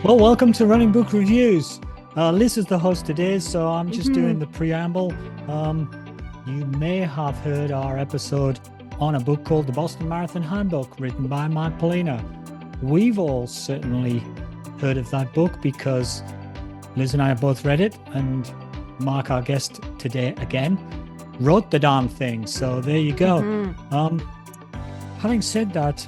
Well, welcome to Running Book Reviews. Liz is the host today, so I'm just doing the preamble. You may have heard our episode on a book called The Boston Marathon Handbook, written by Marc Polina. We've all certainly heard of that book because Liz and I have both read it, and Marc, our guest today again, wrote the darn thing. So there you go. Having said that,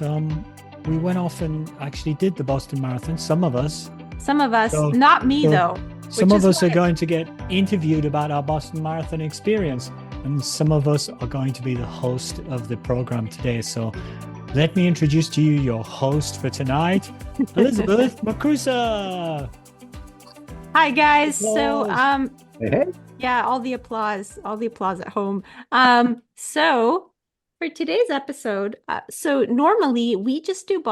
we went off and actually did the Boston Marathon, some of us. So- Not me so though. Some of us are going to get interviewed about our Boston Marathon experience, and some of us are going to be the host of the program today. So let me introduce to you your host for tonight, Elizabeth Macusa. Hi guys. Applause. Hey. Yeah, all the applause at home. So for today's episode, so normally we just do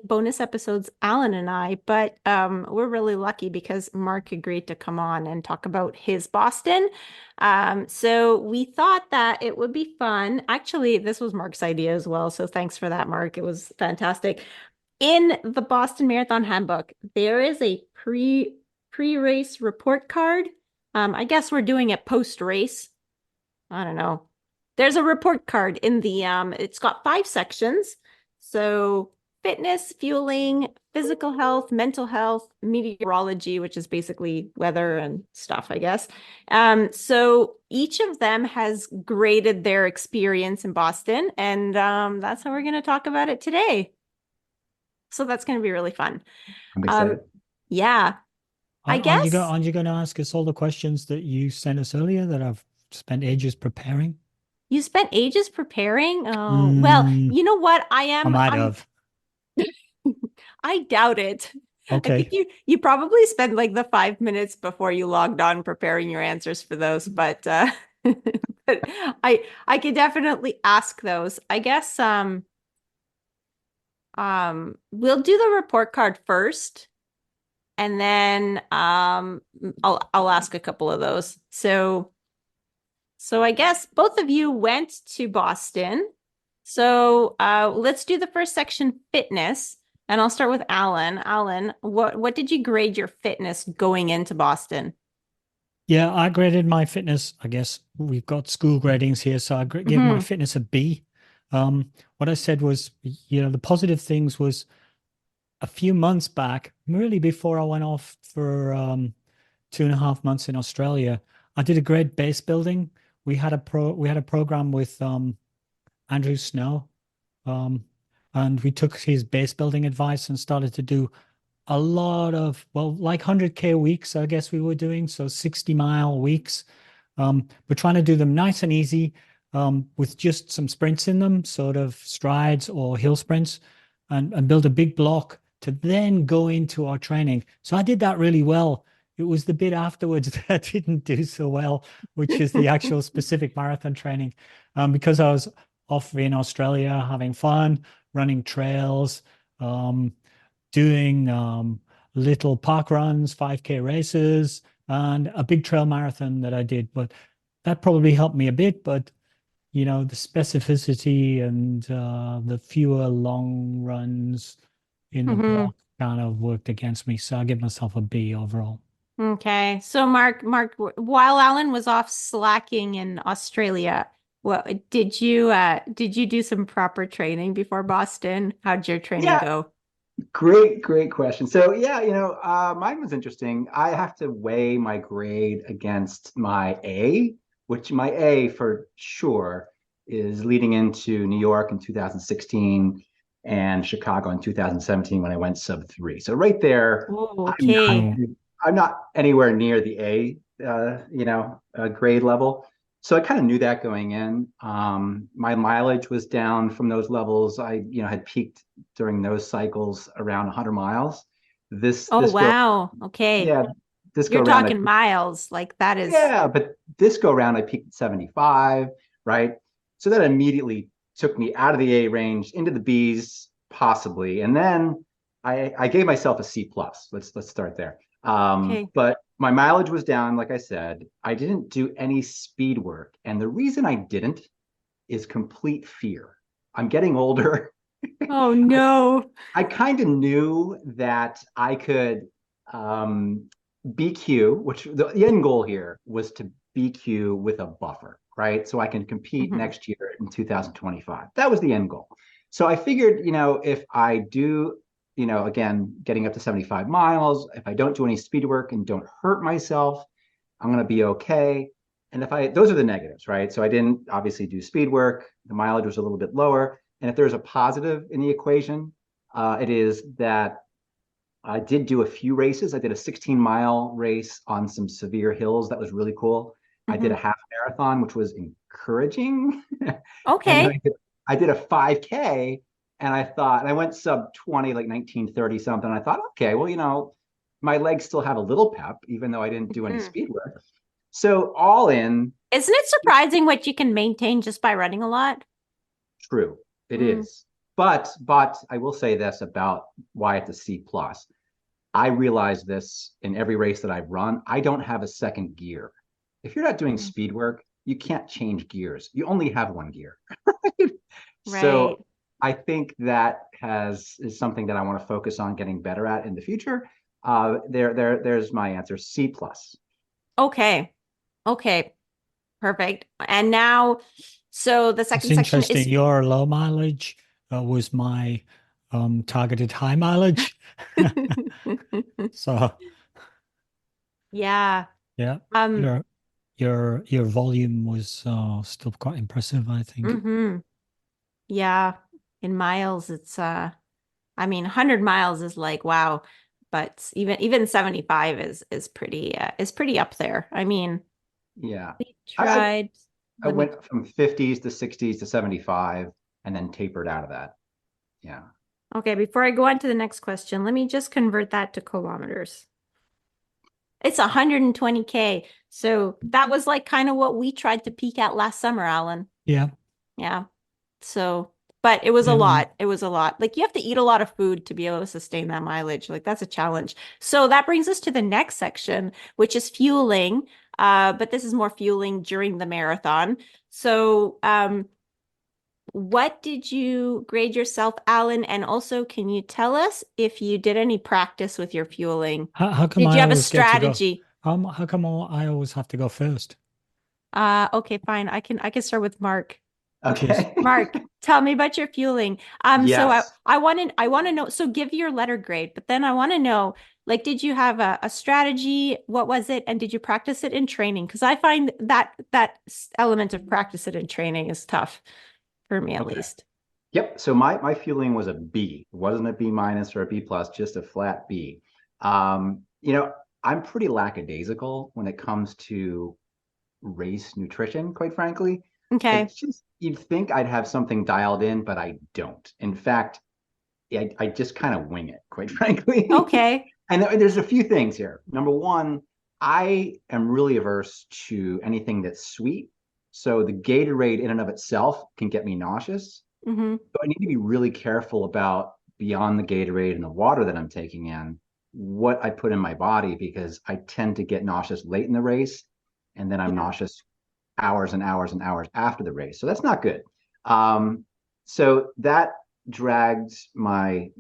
bonus episodes, Alan and I, but we're really lucky because Marc agreed to come on and talk about his Boston. So we thought that it would be fun. Actually, this was Marc's idea as well, so thanks for that, Marc. It was fantastic. In the Boston Marathon Handbook, there is a pre-race report card. I guess we're doing it post-race. I don't know. There's a report card in the, it's got 5 sections. So fitness, fueling, physical health, mental health, meteorology, which is basically weather and stuff, I guess. So each of them has graded their experience in Boston, and that's how we're going to talk about it today. So that's going to be really fun. I'm excited. Yeah. I guess. Aren't you going to ask us all the questions that you sent us earlier that I've spent ages preparing? You spent ages preparing? Oh, well, you know what? I might have. I doubt it. Okay. I think you probably spent like the 5 minutes before you logged on preparing your answers for those, but but I could definitely ask those. I guess we'll do the report card first, and then I'll ask a couple of those. So I guess both of you went to Boston. So let's do the first section, fitness. And I'll start with Alan. Alan, what did you grade your fitness going into Boston? Yeah, I graded my fitness. I guess we've got school gradings here, so I gave my fitness a B. What I said was, the positive things was a few months back, really before I went off for 2.5 months in Australia, I did a great base building. We had a program with Andrew Snow, and we took his base building advice and started to do a lot of, like 100K weeks, I guess we were doing, so 60-mile weeks. We're trying to do them nice and easy, with just some sprints in them, sort of strides or hill sprints, and build a big block to then go into our training. So I did that really well. It was the bit afterwards that I didn't do so well, which is the actual specific marathon training, because I was off in Australia having fun, running trails, doing little park runs, 5K races, and a big trail marathon that I did. But that probably helped me a bit. But, the specificity and the fewer long runs in the block kind of worked against me. So I give myself a B overall. Okay. So Marc, while Alan was off slacking in Australia, did you do some proper training before Boston? How'd your training go? Great question. So mine was interesting. I have to weigh my grade against my A, which my A for sure is leading into New York in 2016 and Chicago in 2017 when I went sub 3. So right there, Okay. I'm not anywhere near the A, grade level. So I kind of knew that going in. My mileage was down from those levels. I, had peaked during those cycles around 100 miles. Wow. Okay. Yeah, this You're go around. talking miles, like that is. Yeah, but this go around, I peaked at 75, right? So that immediately took me out of the A range into the Bs, possibly, and then I gave myself a C plus. Let's start there. Okay. But my mileage was down, like I said. I didn't do any speed work. And the reason I didn't is complete fear. I'm getting older. Oh, no. I kind of knew that I could BQ, which the end goal here was to BQ with a buffer, right? So I can compete Mhm. next year in 2025. That was the end goal. So I figured, if I do, again, getting up to 75 miles, if I don't do any speed work and don't hurt myself, I'm going to be okay. And those are the negatives, right? So I didn't obviously do speed work. The mileage was a little bit lower. And if there's a positive in the equation, it is that I did do a few races. I did a 16-mile race on some severe hills. That was really cool. I did a Mhm. half marathon, which was encouraging. And then Okay. I did a 5K, and I went sub 20, like 1930 something. I thought, okay, well, my legs still have a little pep, even though I didn't do any Mhm. speed work. So all in, Isn't it surprising what you can maintain just by running a lot? true, it Mm. is. But I will say this about why it's a C plus. I realize this in every race that I've run. I don't have a second gear. If you're not doing Mm. speed work, you can't change gears. You only have one gear. Right. So I think that is something that I want to focus on getting better at in the future. There's my answer. C plus. Okay. Okay. Perfect. And now, so the It's second section interesting. is, Your low mileage was my targeted high mileage. So yeah. yeah, Um, your volume was still quite impressive, I think. mhm. Yeah. In miles, it's I mean, 100 miles is like wow, but even 75 is pretty up there. I mean, Yeah. we I, tried, I let me went from 50s to 60s to 75 and then tapered out of that. Yeah. Okay, before I go on to the next question, let me just convert that to kilometers. It's 120K. So that was like kind of what we tried to peak at last summer, Alan. Yeah. Yeah. So, but it was a Yeah. lot. It was a lot. Like you have to eat a lot of food to be able to sustain that mileage. Like that's a challenge. So that brings us to the next section, which is fueling. But this is more fueling during the marathon. So, what did you grade yourself, Alan? And also, can you tell us if you did any practice with your fueling? How come Did I you have a always get to go? strategy? How come I always have to go first? Okay, fine. I can start with Mark. Cheers. Okay. Mark, tell me about your fueling. So I Yes. I want to know, so give your letter grade, but then I want to know, like, did you have a strategy? What was it? And did you practice it in training? Because I find that element of practice it in training is tough for me at Okay. least. Yep. So my feeling was a B. It wasn't a B minus or a B plus, just a flat B. Um, you know, I'm pretty lackadaisical when it comes to race nutrition, quite frankly. Okay. You'd think I'd have something dialed in, but I don't. In fact, I just kind of wing it, quite frankly. Okay. And there's a few things here. Number one, I am really averse to anything that's sweet. So the Gatorade in and of itself can get me nauseous. Mm-hmm. So I need to be really careful about beyond the Gatorade and the water that I'm taking in, what I put in my body because I tend to get nauseous late in the race, and then I'm Yeah. nauseous hours and hours and hours after the race. So that's not good. So that dragged my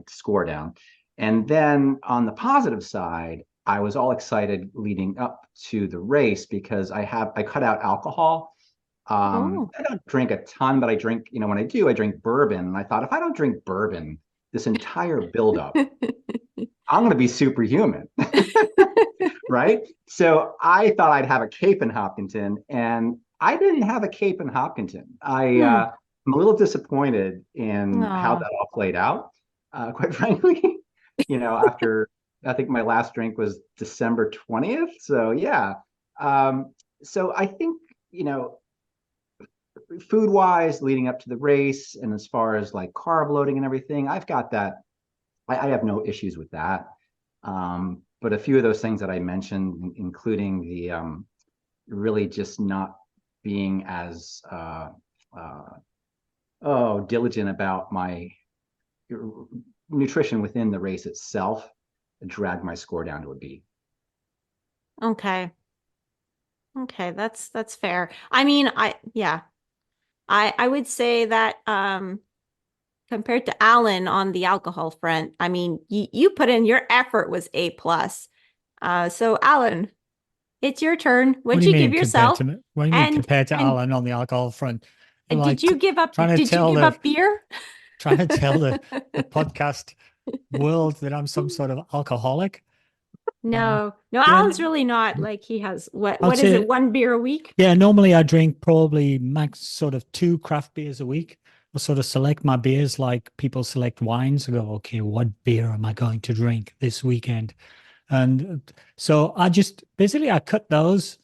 score down. And then on the positive side, I was all excited leading up to the race because I cut out alcohol. Oh. I don't drink a ton, but I drink, when I do, I drink bourbon. And I thought if I don't drink bourbon, this entire buildup, I'm going to be superhuman, right? So I thought I'd have a Cape in Hopkinton, and I didn't have a Cape in Hopkinton. Hmm. I'm a little disappointed in how Oh. that all played out, quite frankly. After I think my last drink was December 20th. So yeah. So I think, you know, food wise, leading up to the race, and as far as like carb loading and everything, I've got that. I have no issues with that. But a few of those things that I mentioned, including the really just not being as diligent about my nutrition within the race itself, dragged my score down to a B. Okay. Okay, that's fair. I mean, I yeah. I would say that compared to Alan on the alcohol front, I mean, you put in your effort was A plus. So Alan, it's your turn. What What'd do you you give mean compared yourself? to me? What do you mean And compared to and Alan on the alcohol front? did you give up? Trying to Did you tell give the up beer? trying to tell the podcast world that I'm some sort of alcoholic. No, no, Yeah, Alan's really not. Like he has I'd what is it? say, One beer a week? yeah, normally I drink probably max sort of 2 craft beers a week. I sort of select my beers like people select wines. I go, okay, what beer am I going to drink this weekend? And so I just basically I cut those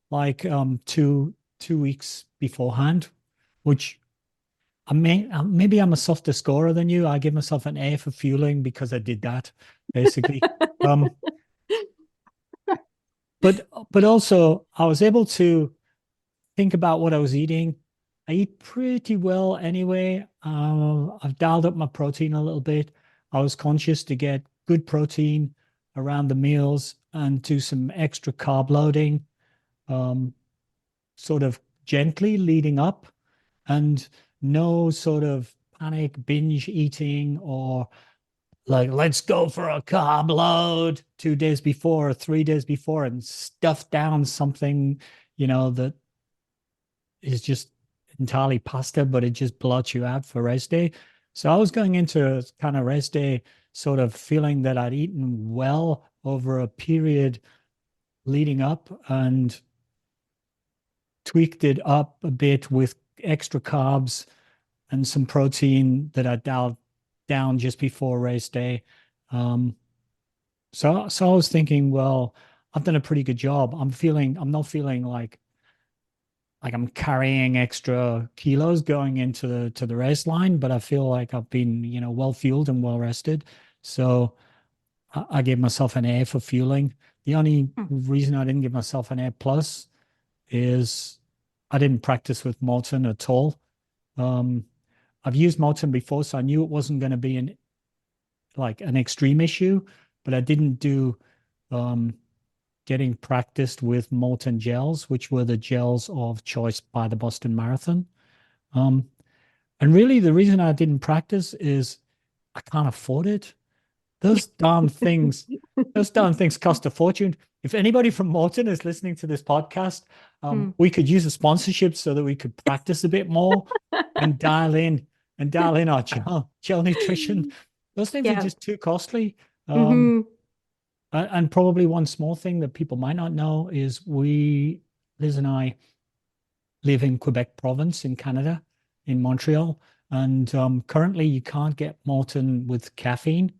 like 2 weeks beforehand, which I may maybe I'm a softer scorer than you. I give myself an A for fueling because I did that basically. Um, but also I was able to think about what I was eating. I eat pretty well anyway. I've dialed up my protein a little bit. I was conscious to get good protein around the meals and do some extra carb loading, um, sort of gently leading up, and no sort of panic binge eating or like, let's go for a carb load 2 days before or 3 days before and stuff down something, that is just entirely pasta, but it just blots you out for rest day. So I was going into kind of rest day sort of feeling that I'd eaten well over a period leading up and tweaked it up a bit with extra carbs and some protein that I dialed down just before race day. Um, so I was thinking, well, I've done a pretty good job. I'm not feeling like I'm carrying extra kilos going into the race line, but I feel like I've been, well fueled and well rested. So I gave myself an A for fueling. The only Hmm. reason I didn't give myself an A plus is I didn't practice with Molten at all. Um, I've used Molten before, so I knew it wasn't going to be an extreme issue, but I didn't do um, getting practiced with molten gels, which were the gels of choice by the Boston Marathon. Um, and really, the reason I didn't practice is I can't afford it. Those darn things, those darn things cost a fortune. If anybody from Morton is listening to this podcast, we could use a sponsorship so that we could practice a bit more and dial in our gel nutrition. Those things are Yeah. just too costly. Mhm. And probably one small thing that people might not know is Liz and I live in Quebec province in Canada, in Montreal. And currently you can't get Molten with caffeine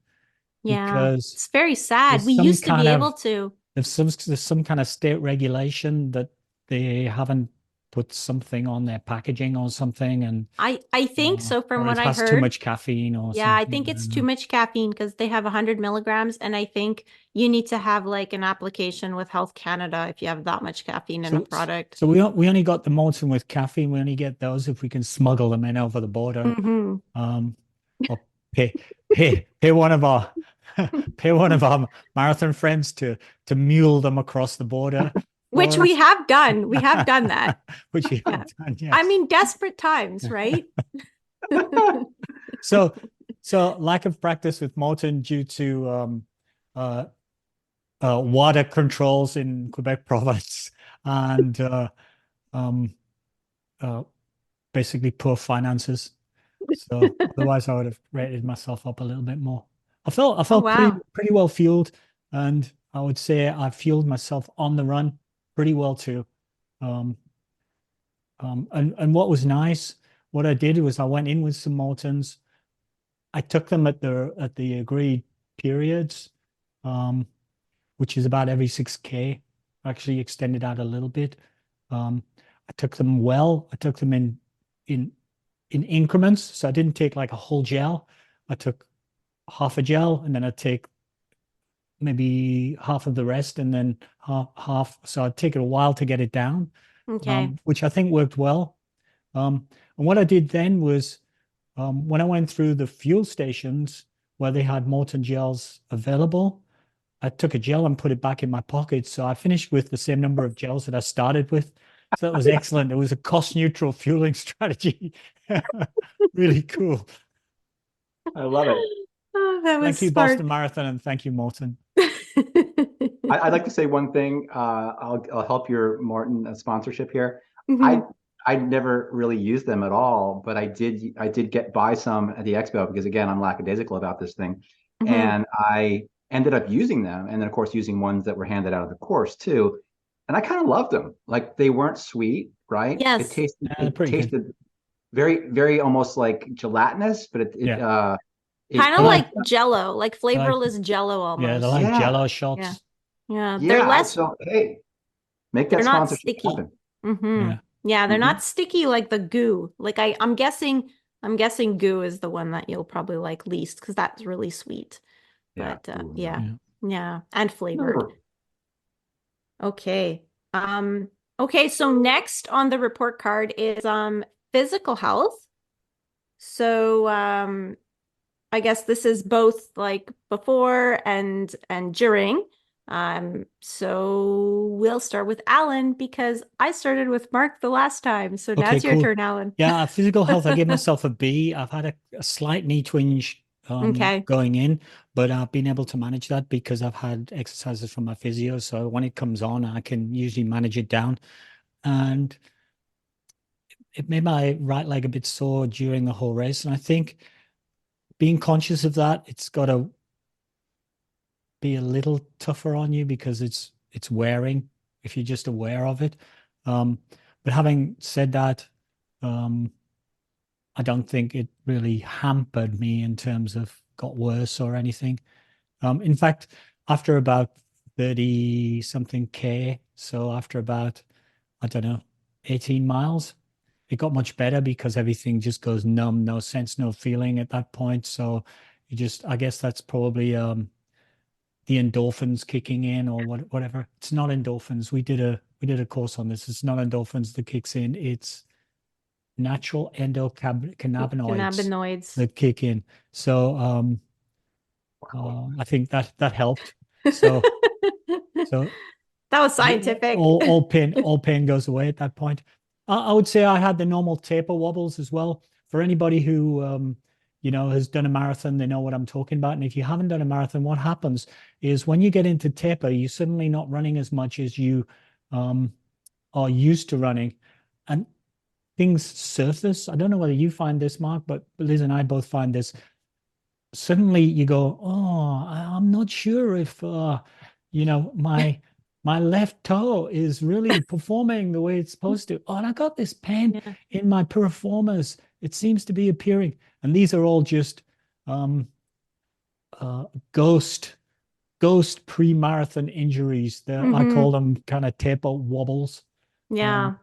Yeah. because It's very sad. there's We some used to be kind of able to. there's some kind of state regulation that they haven't put something on their packaging or something, and I think so from or what it I has too heard. much caffeine or Yeah, I something. think I it's don't too know. much caffeine because they have 100 milligrams, and I think you need to have like an application with Health Canada if you have that much caffeine in a So product. so we only got the Molten with caffeine. We only get those if we can smuggle them in over the border. Hmm. Um, or pay one of our pay one of our marathon friends to mule them across the border Which for we us, have done. We have done that. which we Yeah. have done, I yes. mean, desperate times, right? So lack of practice with Molten due to uh, water controls in Quebec province and um, uh, basically poor finances. So otherwise, I would have rated myself up a little bit more. I Oh, felt wow. pretty well fueled, and I would say I fueled myself on the run pretty well too. Um, and what was nice, what I did was I went in with some Moltens. I took them at the agreed periods, um, which is about every 6K. Actually extended out a little bit. I took them well. I took them in in increments. So I didn't take like a whole gel. I took half a gel and then I'd take maybe half of the rest and then half. So I'd take it a while to get it down, Okay. which I think worked well. And what I did then was when I went through the fuel stations where they had molten gels available, I took a gel and put it back in my pocket. So I finished with the same number of gels that I started with. So that was excellent. It was a cost neutral fueling strategy. Really cool. I love it. Oh, that was Thank you, smart. Boston Marathon, and thank you, Morton. I'd like to say one thing. I'll help your Morton sponsorship here. I Mhm, I never really used them at all, but I did get buy some at the expo because again I'm lackadaisical about this thing, mhm. and I ended up using them, and then of course using ones that were handed out of the course too, and I kind of loved them. Like they weren't sweet, right? Yes, It Pretty good. tasted very almost like gelatinous, but Yeah. kind I of like, like Jello, like I like, flavorless Jello yeah, they almost. like yeah Jello Yeah, shots. yeah. yeah. So hey, make They're that not sponsorship sticky. happen. Mm-hmm. Yeah. Yeah, they're Mhm. not sticky like the goo. Like I'm guessing goo is the one that you'll probably like least because that's really sweet. Yeah. But Ooh, yeah, no. Yeah. yeah, and flavored. No. Okay. Okay, so next on the report card is physical health. So I guess this is both like before and during. So we'll start with Alan because I started with Mark the last time. So now Okay, it's your cool. turn, Alan. Yeah, physical health, I gave myself a B. I've had a slight knee twinge Okay. going in, but I've been able to manage that because I've had exercises from my physio. So when it comes on, I can usually manage it down. And it made my right leg a bit sore during the whole race. And I think being conscious of that, it's got to be a little tougher on you because it's wearing if you're just aware of it. But having said that, um, I don't think it really hampered me in terms of got worse or anything. In fact, after about 30 something K, so after about, I don't know, 18 miles, it got much better because everything just goes numb, no sense, no feeling at that point. So you just, I guess that's probably the endorphins kicking in or whatever. It's not endorphins. We did a course on this. It's not endorphins that kicks in. It's natural endocannabinoids Cannabinoids. that kick in. So I think that helped. So so That was scientific. all pain goes away at that point. I would say I had the normal taper wobbles as well. For anybody who has done a marathon, they know what I'm talking about. And if you haven't done a marathon, what happens is when you get into taper, you're suddenly not running as much as you um, are used to running, and things surface. I don't know whether you find this, Mark, but Liz and I both find this. Suddenly you go, oh, I'm not sure if my left toe is really performing the way it's supposed to. Oh, and I got this pain Yeah. in my piriformis. It seems to be appearing. And these are all just um, uh, ghost pre-marathon injuries. I Hmm. call them kind of taper wobbles. Um, Yeah.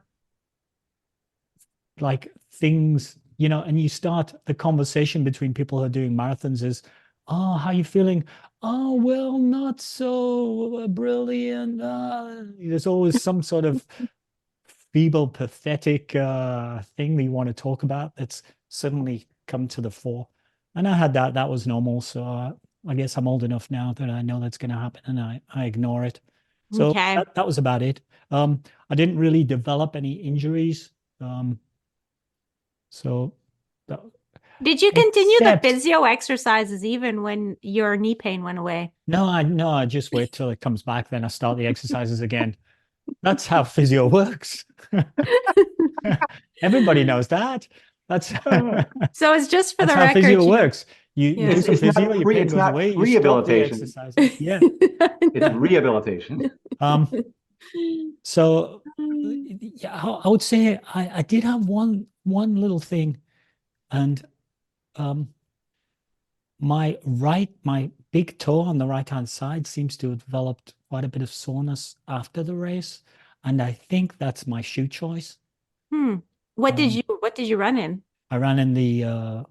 like things, and you start the conversation between people who are doing marathons is, oh, how you feeling? Oh, well, not so brilliant. There's always some sort of feeble, pathetic thing that you want to talk about that's suddenly come to the fore. And I had that. That was normal. So I guess I'm old enough now that I know that's going to happen and I ignore it. So Okay. that was about it. I didn't really develop any injuries. So, that- Did you continue the except physio exercises even when your knee pain went away? no, I just wait till it comes back, then I start the exercises again. That's how physio works. Everybody knows that. That's Uh, So it's just for that's the how physio record, you know. works. You do Yeah. some physio, your pain it's goes not away, you stop the rehabilitation. exercises. Yeah. It's rehabilitation. Um, so yeah, I would say I did have one little thing, and um my big toe on the right hand side seems to have developed quite a bit of soreness after the race, and I think that's my shoe choice. Hmm. Um, What did you run in? I ran in the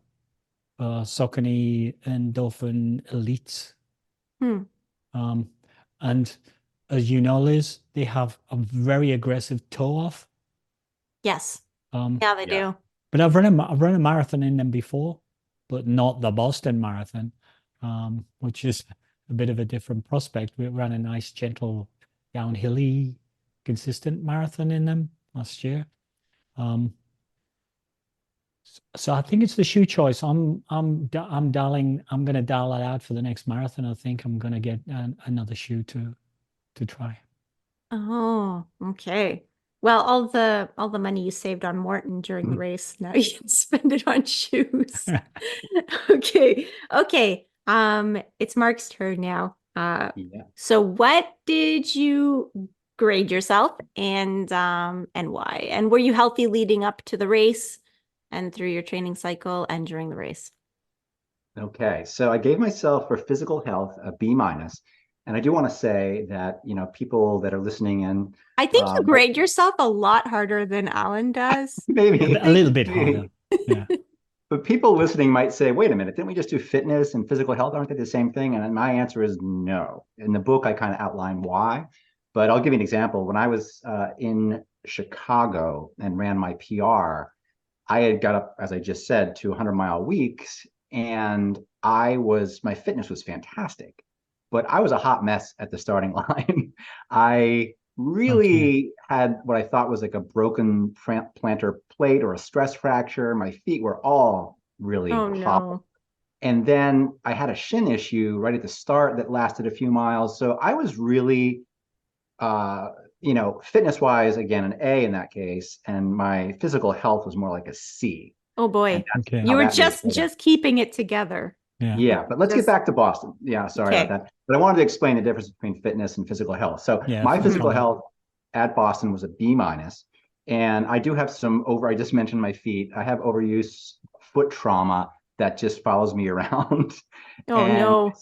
Saucony Endorphin Elite, Hmm. um, and as you know, Liz, they have a very aggressive toe off. Yes. Um, Yeah, they Yeah. do. but I've run a marathon in them before, but not the Boston Marathon, which is a bit of a different prospect. We ran a nice, gentle, downhilly, consistent marathon in them last year. Um, So I think it's the shoe choice. I'm dialing. I'm going to dial that out for the next marathon. I think I'm going to get another shoe to try. Oh, okay. Well, all the money you saved on Morton during the race, now you can spend it on shoes. Okay. Okay. It's Mark's turn now. Yeah. So what did you grade yourself and why? And were you healthy leading up to the race and through your training cycle and during the race? Okay, so I gave myself for physical health a B minus, and I do want to say that people that are listening in, I think you might- grade yourself a lot harder than Alan does. I maybe, A little think bit maybe, harder. Yeah. but people listening might say, "Wait a minute, didn't we just do fitness and physical health? Aren't they the same thing?" And my answer is no. In the book, I kind of outline why, but I'll give you an example. When I was in Chicago and ran my PR, I had got up, as I just said, to 100-mile weeks, and my fitness was fantastic, but I was a hot mess at the starting line. I Okay. really had what I thought was like a broken plantar plate or a stress fracture. My feet were all really Oh hobbled. no. And then I had a shin issue right at the start that lasted a few miles. So I was really uh, fitness wise, again, an A in that case, and my physical health was more like a C. Oh And boy. that's Okay. You how were that really just played out. just keeping it together. Yeah. Yeah, but let's get Just back to Boston. Yeah, sorry about okay. that. But I wanted to explain the difference between fitness and physical health. So Yeah. my physical Mhm. Fine. health at Boston was a B minus. And I do have I just mentioned my feet. I have overuse foot trauma that just follows me around. Oh And no.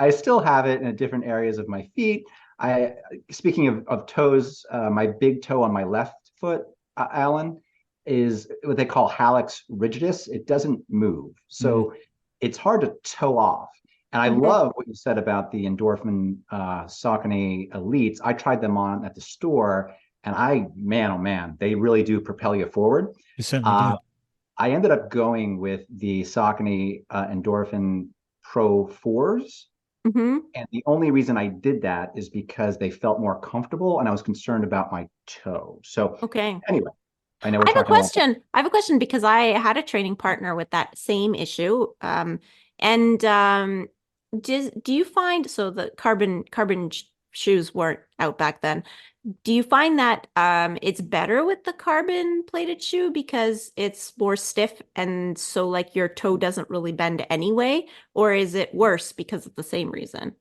I still have it in different areas of my feet. I, speaking of toes, my big toe on my left foot, Alan, is what they call hallux rigidus. It doesn't move. Mm. So it's hard to toe off. And I Mhm. love what you said about the endorphin Saucony Elites. I tried them on at the store, and man, oh man, they really do propel you forward. You certainly Uh, do. I ended up going with the Saucony Endorphin Pro 4s. Mhm. And the only reason I did that is because they felt more comfortable and I was concerned about my toe. So, Okay. anyway, I know I we're have a talking a lot. question. I have a question because I had a training partner with that same issue. And do you find so the carbon shoes weren't out back then? Do you find that it's better with the carbon plated shoe because it's more stiff and so like your toe doesn't really bend anyway, or is it worse because of the same reason?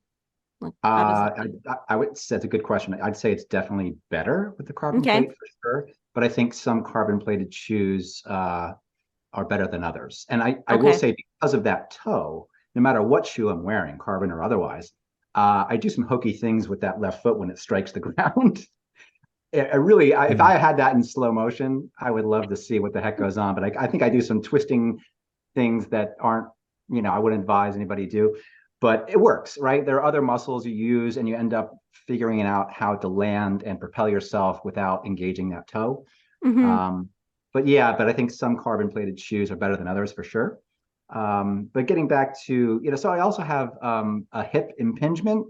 Like how does it feel? I would say that's a good question. I'd say it's definitely better with the carbon Okay. plate for sure, but I think some carbon plated shoes are better than others. And I will Okay. say because of that toe, no matter what shoe I'm wearing, carbon or otherwise, I do some hokey things with that left foot when it strikes the ground. If Mm. I had that in slow motion, I would love to see what the heck goes on. But I think I do some twisting things that aren't, I wouldn't advise anybody do, but it works, right? There are other muscles you use and you end up figuring out how to land and propel yourself without engaging that toe. Hmm. Um, but yeah, but I think some carbon plated shoes are better than others for sure. But getting back to, so I also have a hip impingement,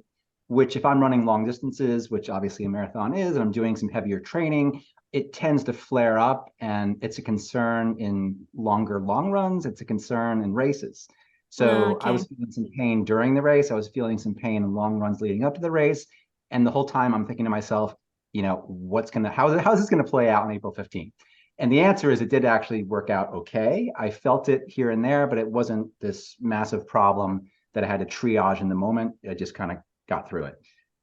which if I'm running long distances, which obviously a marathon is, and I'm doing some heavier training, it tends to flare up and it's a concern in long runs. It's a concern in races. So I Okay. was feeling some pain during the race. I was feeling some pain in long runs leading up to the race. And the whole time I'm thinking to myself, how is this going to play out on April 15th? And the answer is it did actually work out okay. I felt it here and there, but it wasn't this massive problem that I had to triage in the moment. I just kind of got through it.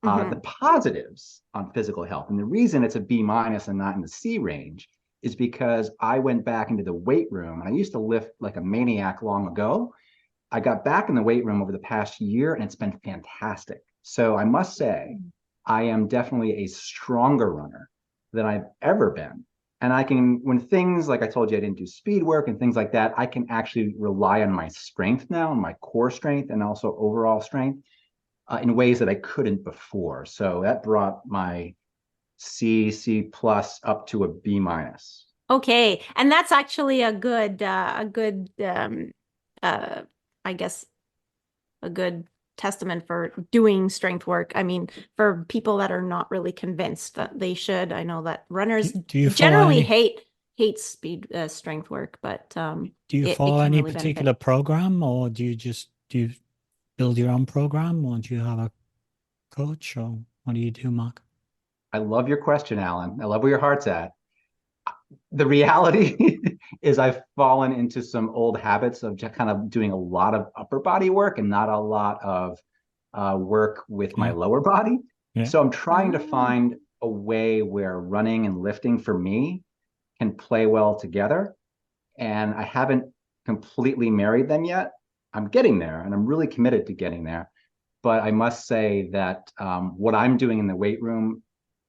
The Hmm. positives on physical health, and the reason it's a B minus and not in the C range, is because I went back into the weight room. And I used to lift like a maniac long ago. I got back in the weight room over the past year, and it's been fantastic. So I must say, I am definitely a stronger runner than I've ever been. And when things like I told you, I didn't do speed work and things like that, I can actually rely on my strength now, and my core strength, and also overall strength in ways that I couldn't before. So that brought my C plus up to a B minus. Okay. And that's actually a good uh I guess a good testament for doing strength work. I mean, for people that are not really convinced that they should. I know that Do, runners do you follow generally any? hate hates speed strength work, but Do you it follow can any really benefit. particular program, or do you build your own program, or do you have a coach, or what do you do, Mark? I love your question, Alan. I love where your heart's at. The reality is I've fallen into some old habits of just kind of doing a lot of upper body work and not a lot of work with my Yeah. lower body. Yeah. So I'm trying to Oh. find a way where running and lifting for me can play well together. And I haven't completely married them yet. I'm getting there, and I'm really committed to getting there. But I must say that what I'm doing in the weight room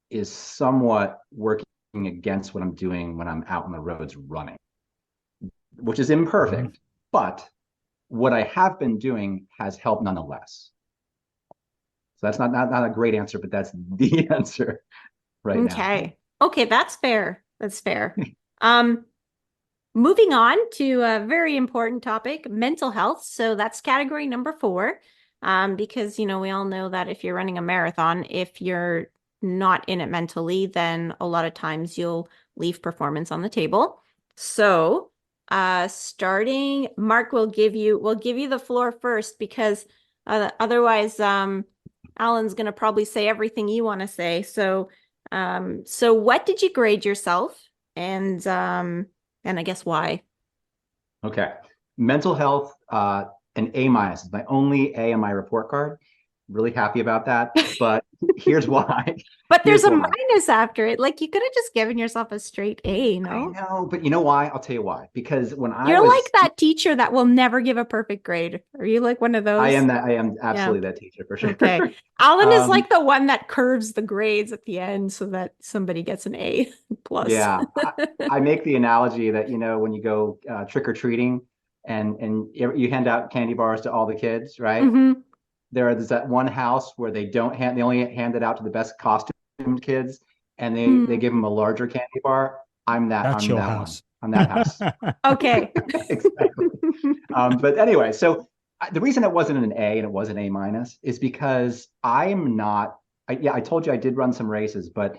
is somewhat working against what I'm doing when I'm out on the roads running, which is imperfect. But what I have been doing has helped nonetheless. So that's not a great answer, but that's the answer right now. Okay, that's fair. That's fair. Moving on to a very important topic, mental health. So that's category number 4. Because we all know that if you're running a marathon, if you're not in it mentally, then a lot of times you'll leave performance on the table. So, starting, Mark will give you the floor first, because otherwise, Alan's gonna probably say everything you want to say. So, what did you grade yourself, and I guess why? Okay. Mental health, an A minus is my only A on my report card. Really happy about that. But here's why. But there's Here's a why. minus after it. Like, you could have just given yourself a straight A, I no? know, but you know why? I'll tell you why. Because when I You're like was, that teacher that will never give a perfect grade. Are you like one of those? I am Yeah. absolutely that teacher for sure. Okay. Alan is Um, like the one that curves the grades at the end so that somebody gets an A plus. yeah, I make the analogy that, when you go trick or treating and you hand out candy bars to all the kids, right? Hmm. There's that one house where they only hand it out to the best costumed kids, and they Hmm. give them a larger candy bar. That's I'm your that one. house. I'm that house. Okay. Exactly. But anyway, so the reason it wasn't an A and it was an A minus is because I'm not. I told you I did run some races, but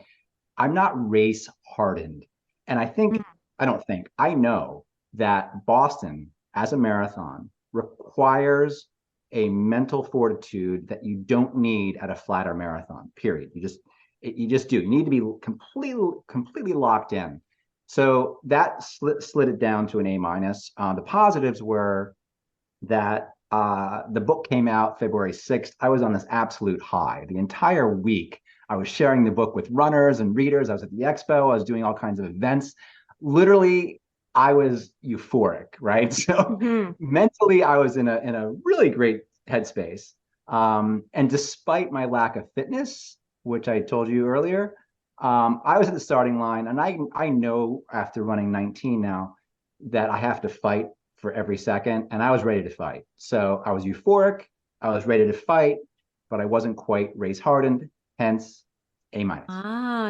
I'm not race hardened. And I know that Boston as a marathon requires a mental fortitude that you don't need at a flatter marathon, period. You just do. You need to be completely locked in. So that slid it down to an A minus. The positives were that the book came out February 6th. I was on this absolute high. The entire week, I was sharing the book with runners and readers. I was at the expo. I was doing all kinds of events. Literally, I was euphoric, right? So Hmm. mentally, I was in a really great headspace. And despite my lack of fitness, which I told you earlier, I was at the starting line, and I know after running 19 now that I have to fight for every second, and I was ready to fight. So I was euphoric, I was ready to fight, but I wasn't quite race hardened, hence A minus.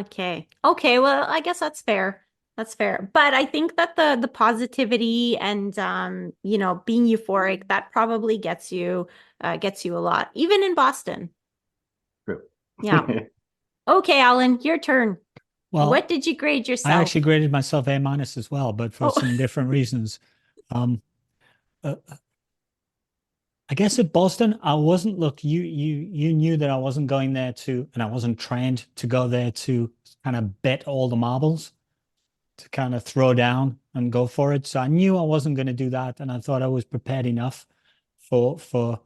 Okay. Okay, well, I guess that's fair. That's fair. But I think that the positivity and being euphoric, that probably gets you a lot, even in Boston. True. Yeah. Okay, Alan, your turn. What Well, did you grade I yourself? actually graded myself A minus as well, but for Oh. some different reasons. Um, uh, I guess at Boston, I wasn't, look, you knew that I wasn't going there and I wasn't trained to go there to kind of bet all the marbles, to kind of throw down and go for it. So I knew I wasn't going to do that, and I thought I was prepared enough for for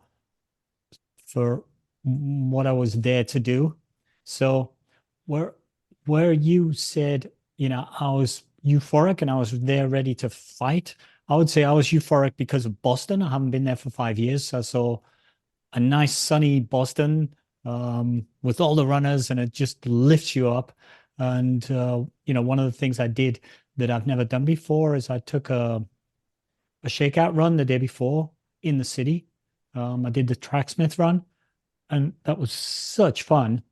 for what I was there to do. So where where you said, I was euphoric and I was there ready to fight, I would say I was euphoric because of Boston. I haven't been there for 5 years. So I saw a nice sunny Boston with all the runners, and it just lifts you up. And one of the things I did that I've never done before is I took a shakeout run the day before in the city. I did the Tracksmith run, and that was such fun.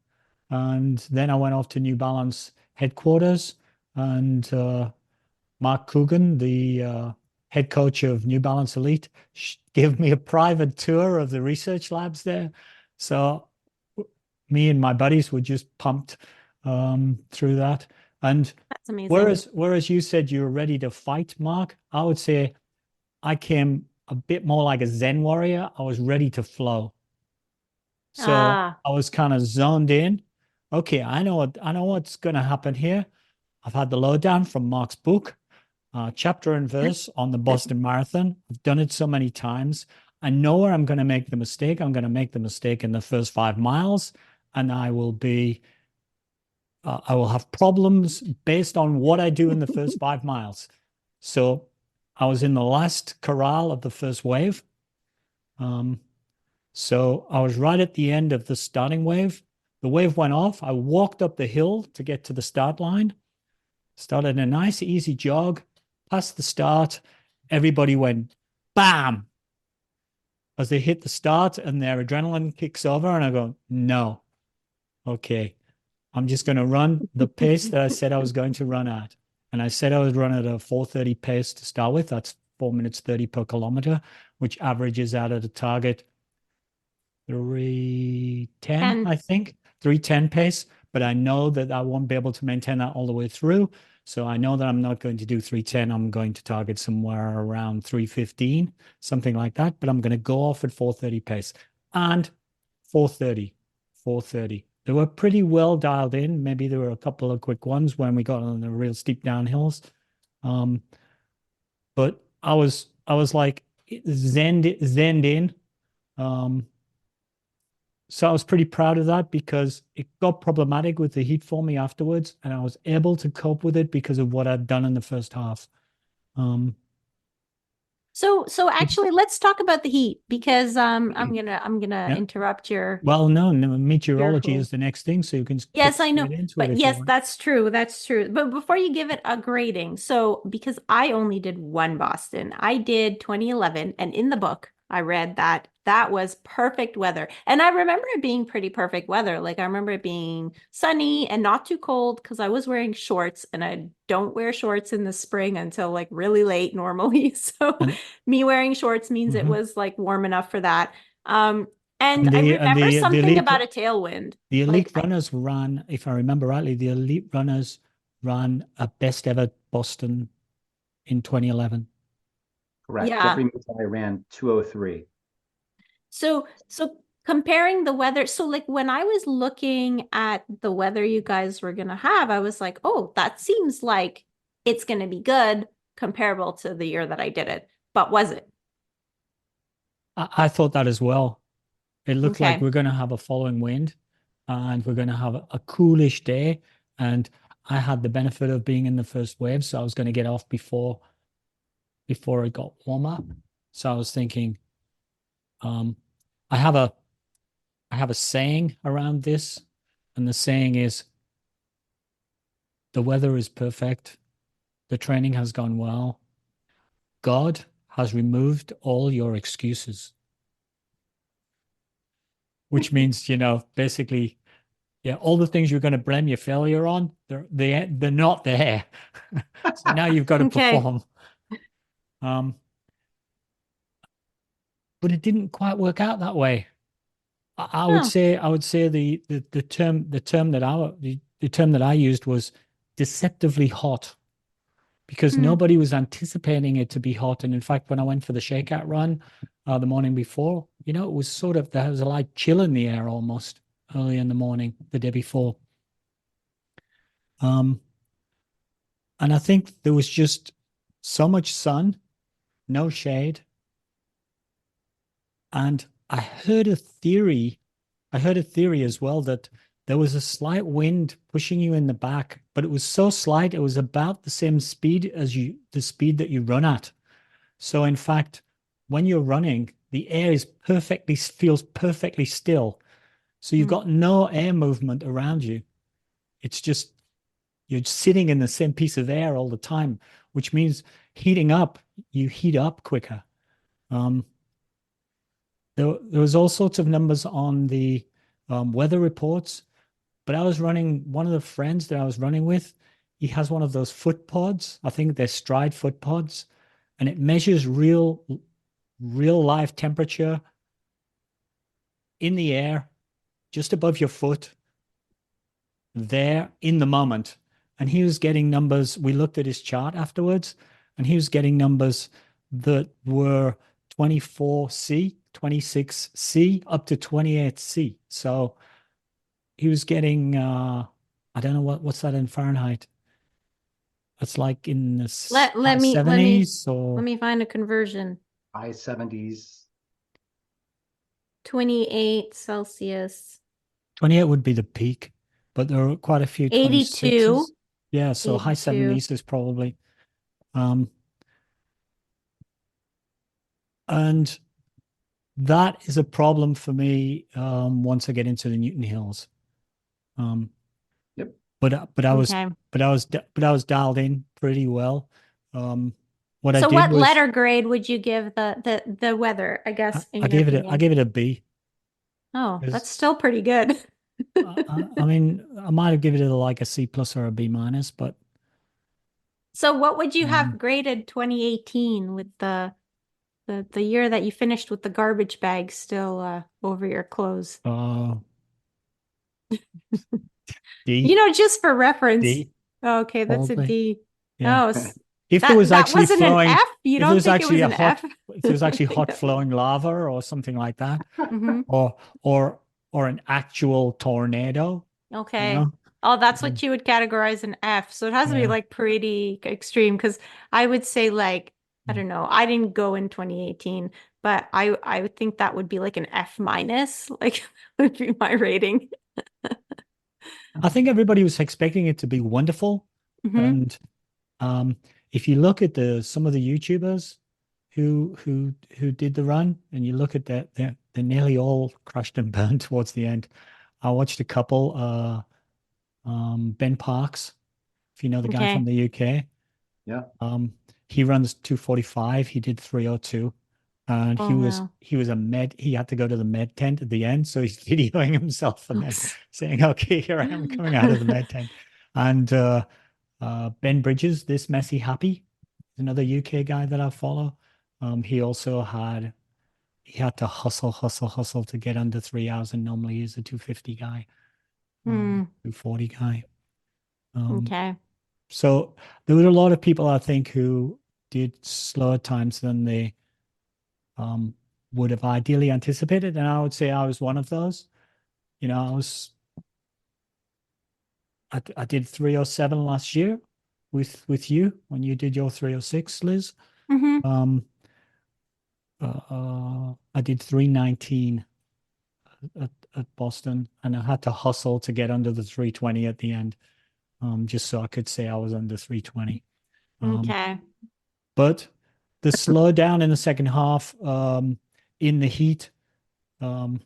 And then I went off to New Balance headquarters, and Mark Coogan, the head coach of New Balance Elite, gave me a private tour of the research labs there. So me and my buddies were just pumped through that. And That's amazing. whereas you said you were ready to fight, Mark, I would say I came a bit more like a Zen warrior. I was ready to flow. So Ah, I was kind of zoned in. Okay, I know what's going to happen here. I've had the lowdown from Mark's book, chapter and verse on the Boston Marathon. I've done it so many times. I know where I'm going to make the mistake. I'm going to make the mistake in the first 5 miles, and I will have problems based on what I do in the first 5 miles. So I was in the last corral of the first wave. So I was right at the end of the starting wave. The wave went off. I walked up the hill to get to the start line, started a nice, easy jog, past the start. Everybody went bam as they hit the start, and their adrenaline kicks over. And I go, no, okay, I'm just going to run the pace that I said I was going to run at. And I said I would run at a 4:30 pace to start with. That's 4 minutes 30 per kilometer, which averages out at a target 310, 10. I think, 310 pace. But I know that I won't be able to maintain that all the way through. So I know that I'm not going to do 310. I'm going to target somewhere around 315, something like that. But I'm going to go off at 4:30 pace and 4:30, 4:30. They were pretty well dialed in. Maybe there were a couple of quick ones when we got on the real steep downhills. But I was like zened in. Um, so I was pretty proud of that because it got problematic with the heat for me afterwards, and I was able to cope with it because of what I'd done in the first half. Um, So actually, let's talk about the heat because I'm gonna yeah. interrupt Well, no, your meteorology whole. is the next thing, so you can get Yes, I know. straight into it But if you yes, want. that's true. That's true. But before you give it a grading, so because I only did one Boston, I did 2011, and in the book, I read that that was perfect weather. And I remember it being pretty perfect weather. Like I remember it being sunny and not too cold because I was wearing shorts, and I don't wear shorts in the spring until like really late normally. So And me wearing shorts means it mhm. was like warm enough for that. And And I the remember the something elite about a tailwind. the elite Like runners ran, if I remember rightly, the elite runners ran a best ever Boston in 2011. Correct. Yeah. Jeffrey Mutai ran 2:03. So comparing the weather, so like when I was looking at the weather you guys were gonna have, I was like, oh, that seems like it's gonna be good comparable to the year that I did it. But was it? I thought that as well. It looked like Okay. we're going to have a following wind and we're going to have a coolish day. And I had the benefit of being in the first wave, so I was going to get off before it got warmer. So I was thinking, um, I have a I have a saying around this, and the saying is the weather is perfect, the training has gone well, God has removed all your excuses, which means, basically, yeah, all the things you're going to blame your failure on, they're not there. So now you've got to Okay. perform. Um, but it didn't quite work out that way. Oh. I would say the term that I used was deceptively hot because Hmm. nobody was anticipating it to be hot. And in fact, when I went for the shakeout run the morning before, it was there was a light chill in the air almost early in the morning the day before. Um, and I think there was just so much sun, no shade. And I heard a theory as well that there was a slight wind pushing you in the back, but it was so slight, it was about the same speed as the speed that you run at. So in fact, when you're running, the air feels perfectly still. So you've Hmm. got no air movement around you. It's just you're sitting in the same piece of air all the time, which means you heat up quicker. Um, there was all sorts of numbers on the weather reports, but I was running one of the friends that I was running with. He has one of those foot pods. I think they're Stride foot pods, and it measures real life temperature in the air, just above your foot, there in the moment. and he was getting numbers. We looked at his chart afterwards, and he was getting numbers that were 24C, 26C, up to 28C. So he was getting, I don't know what's that in Fahrenheit. It's like in the Let high me 70s let or me find a conversion. High 70s. 28 Celsius. 28 would be the peak, but there are quite a few 82. 26s. Yeah, so high 82. 70s is probably. And that is a problem for me once I get into the Newton Hills. Yep. But I was Okay. but I was dialed in pretty well. What I So did what was letter grade would you give the weather, I guess, in I your gave it I opinion? gave it a B. Oh, 'Cause, that's still pretty good. I mean, I might have given it like a C plus or a B minus, but So what would you have um, graded 2018 with the year that you finished with the garbage bag still over your clothes? uh, You D, know, just for reference. D, Okay, that's a probably. D. Yeah. Oh, If there was that actually wasn't an flowing, F? You if there don't was think it actually was a an F? if there was I actually think hot that was. flowing lava or something like that, Hmm. or or or an actual tornado, you Okay. know, Oh, that's then what you would categorize an F. So it has to be yeah. like pretty extreme because I would say like, I Mm. don't know, I didn't go in 2018, but I would think that would be like an F minus. Like would be my rating. I think everybody was expecting it to be wonderful, Hmm. and um, if you look at the some of the YouTubers who did the run, and you look at that, they're nearly all crushed and burned towards the end. I watched a couple, Ben Parks, if you know the guy Okay. from the UK. Yeah. He runs 245. He did 302. And Oh wow. he was a med. He had to go to the med tent at the end. So he's videoing himself and then Oops. saying, okay, here I am coming out of the med tent. And Ben Bridges, this messy happy, another UK guy that I follow. He also he had to hustle to get under 3 hours, and normally he's a 250 guy, Hmm. 240 guy. Um, Okay. so there were a lot of people, I think, who did slower times than they um, would have ideally anticipated. And I would say I was one of those. You know, I did 307 last year with you when you did your 306, Liz. Hmm. Um, I did 319 at Boston, and I had to hustle to get under the 320 at the end, just so I could say I was under 320. Okay. But the slowdown in the second half, in the heat, um,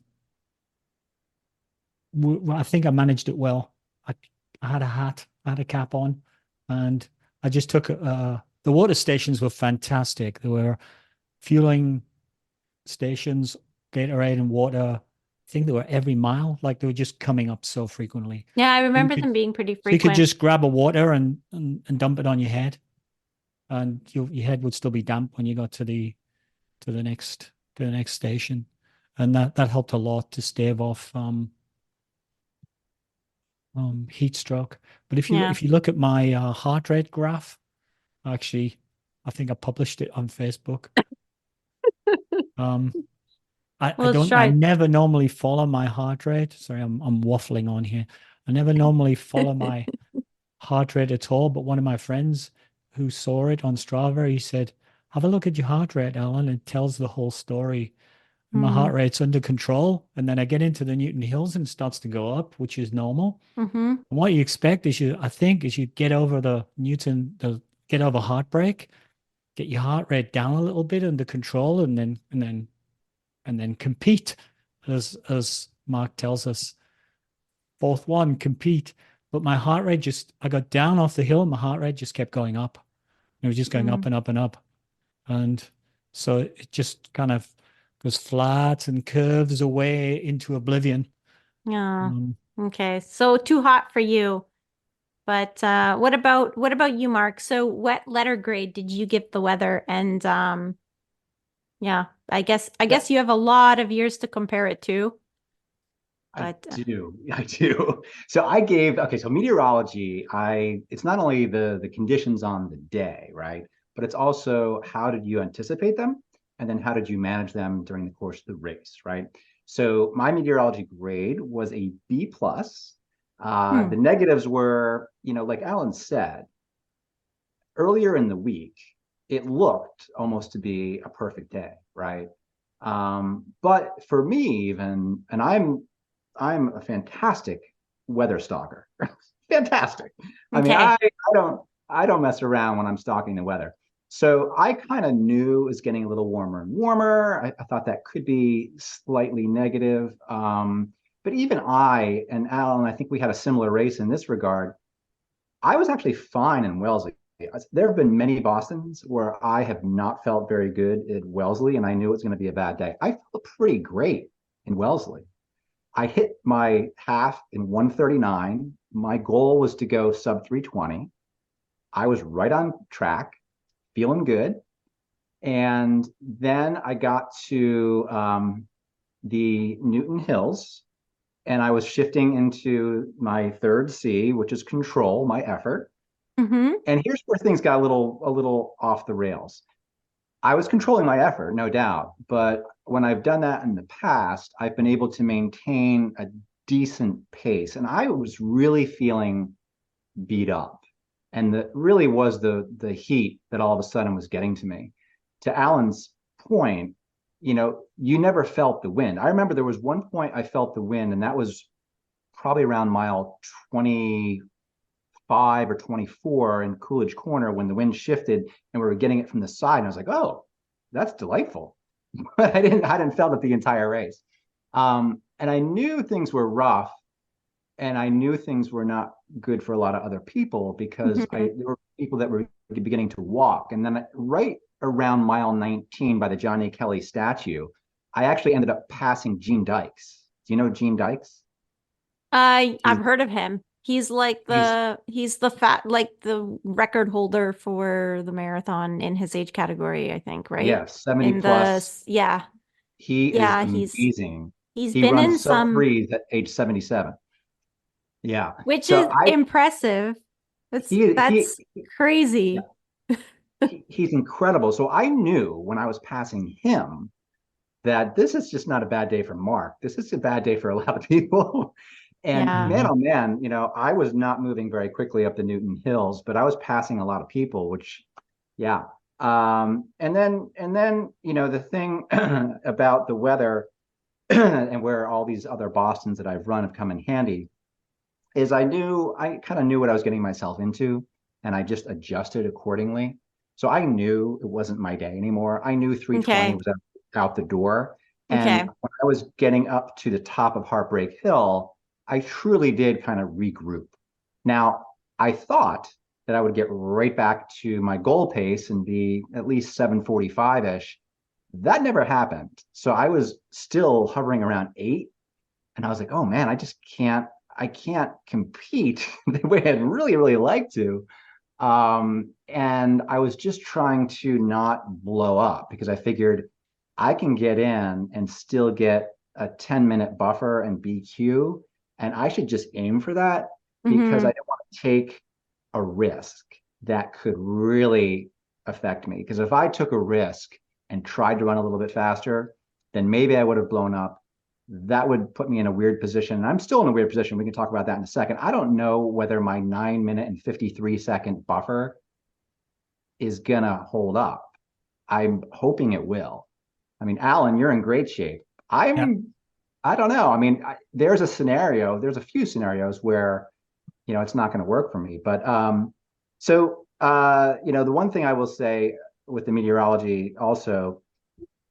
I think I managed it well. I, I had a hat, I had a cap on, and I just took the water stations were fantastic. There were fueling stations, Gatorade and water. I think they were every mile, like they were just coming up so frequently. Yeah, I You remember could them being pretty so you could frequent. just grab a water and dump it on your head, and your head would still be damp when you got to the next station, and that helped a lot to stave off heat stroke. But Yeah. if you look at my heart rate graph, actually, I think I published it on Facebook. Um, I Well, let's don't I try it. never normally follow my heart rate. Sorry, I'm waffling on here. I never normally follow my heart rate at all. But one of my friends who saw it on Strava, he said, "Have a look at your heart rate, Alan. It tells the whole story." And my Hmm. heart rate's under control. And then I get into the Newton Hills and it starts to go up, which is normal. Hmm. And what you expect is I think, is you get over get over heartbreak, get your heart rate down a little bit under control, and then compete, as Mark tells us. Fourth one, compete. But my heart rate I got down off the hill, and my heart rate just kept going up. It was just going up Mm. and up and up. And so it just kind of goes flat and curves away into oblivion. Yeah. Um, Okay. So too hot for you. But what about you, Mark? So what letter grade did you give the weather? And yeah, I Yeah. guess you have a lot of years to compare it to. but I do. So so meteorology, it's not only the conditions on the day, right? But it's also how did you anticipate them? And then how did you manage them during the course of the race, right? So my meteorology grade was a B plus. The negatives were, like Alan said, earlier in the week, it looked almost to be a perfect day, right? But for me, even, and I'm a fantastic weather stalker. Fantastic. I mean, okay. I don't mess around when I'm stalking the weather. So I kind of knew it was getting a little warmer and warmer. I thought that could be slightly negative. But even and Alan, I think we had a similar race in this regard. I was actually fine in Wellesley. There have been many Bostons where I have not felt very good at Wellesley, and I knew it was going to be a bad day. I felt pretty great in Wellesley. I hit my half in 139. My goal was to go sub 320. I was right on track, feeling good. And then I got to the Newton Hills, and I was shifting into my third C, which is control, my effort. Mm-hmm. And here's where things got a little off the rails. I was controlling my effort, no doubt, but when I've done that in the past, I've been able to maintain a decent pace, and I was really feeling beat up, and that really was the heat that all of a sudden was getting to me. To Alan's point, you never felt the wind. I remember there was one point I felt the wind, and that was probably around mile 25 or 24 in Coolidge Corner when the wind shifted and we were getting it from the side. And I was like, oh, that's delightful. I hadn't felt it the entire race. And I knew things were rough, and I knew things were not good for a lot of other people because there were people that were beginning to walk. And then right around mile 19 by the John A. Kelly statue, I actually ended up passing Gene Dykes. Do you know Gene Dykes? I've heard of him. He's the record holder for the marathon in his age category, I think, right? Yeah, 70 In plus. yeah. He is Yeah, amazing. he's He been in runs sub some, threes at age 77. Yeah. which So is impressive. he That's yeah, crazy. he's incredible. So I knew when I was passing him that this is just not a bad day for Mark. This is a bad day for a lot of people. And Yeah. man, oh man, I was not moving very quickly up the Newton Hills, but I was passing a lot of people, which, yeah. And then, the thing about the weather and where all these other Bostons that I've run have come in handy is I kind of knew what I was getting myself into, and I just adjusted accordingly. So I knew it wasn't my day anymore. I knew 320 Okay. was out the door. And Okay. when I was getting up to the top of Heartbreak Hill, I truly did kind of regroup. Now, I thought that I would get right back to my goal pace and be at least 745-ish. That never happened. So I was still hovering around 8. And I was like, oh man, I can't compete the way I'd really, really like to. And I was just trying to not blow up because I figured I can get in and still get a 10-minute buffer and BQ. And I should just aim for that because I don't want to take a risk that could really affect me. Because if I took a risk and tried to run a little bit faster, then maybe I would have blown up. That would put me in a weird position. And I'm still in a weird position. We can talk about that in a second. I don't know whether my 9-minute and 53-second buffer is going to hold up. I'm hoping it will. I mean, Alan, you're in great shape. I don't know. I mean, there's a few scenarios where, it's not going to work for me. But the one thing I will say with the meteorology also,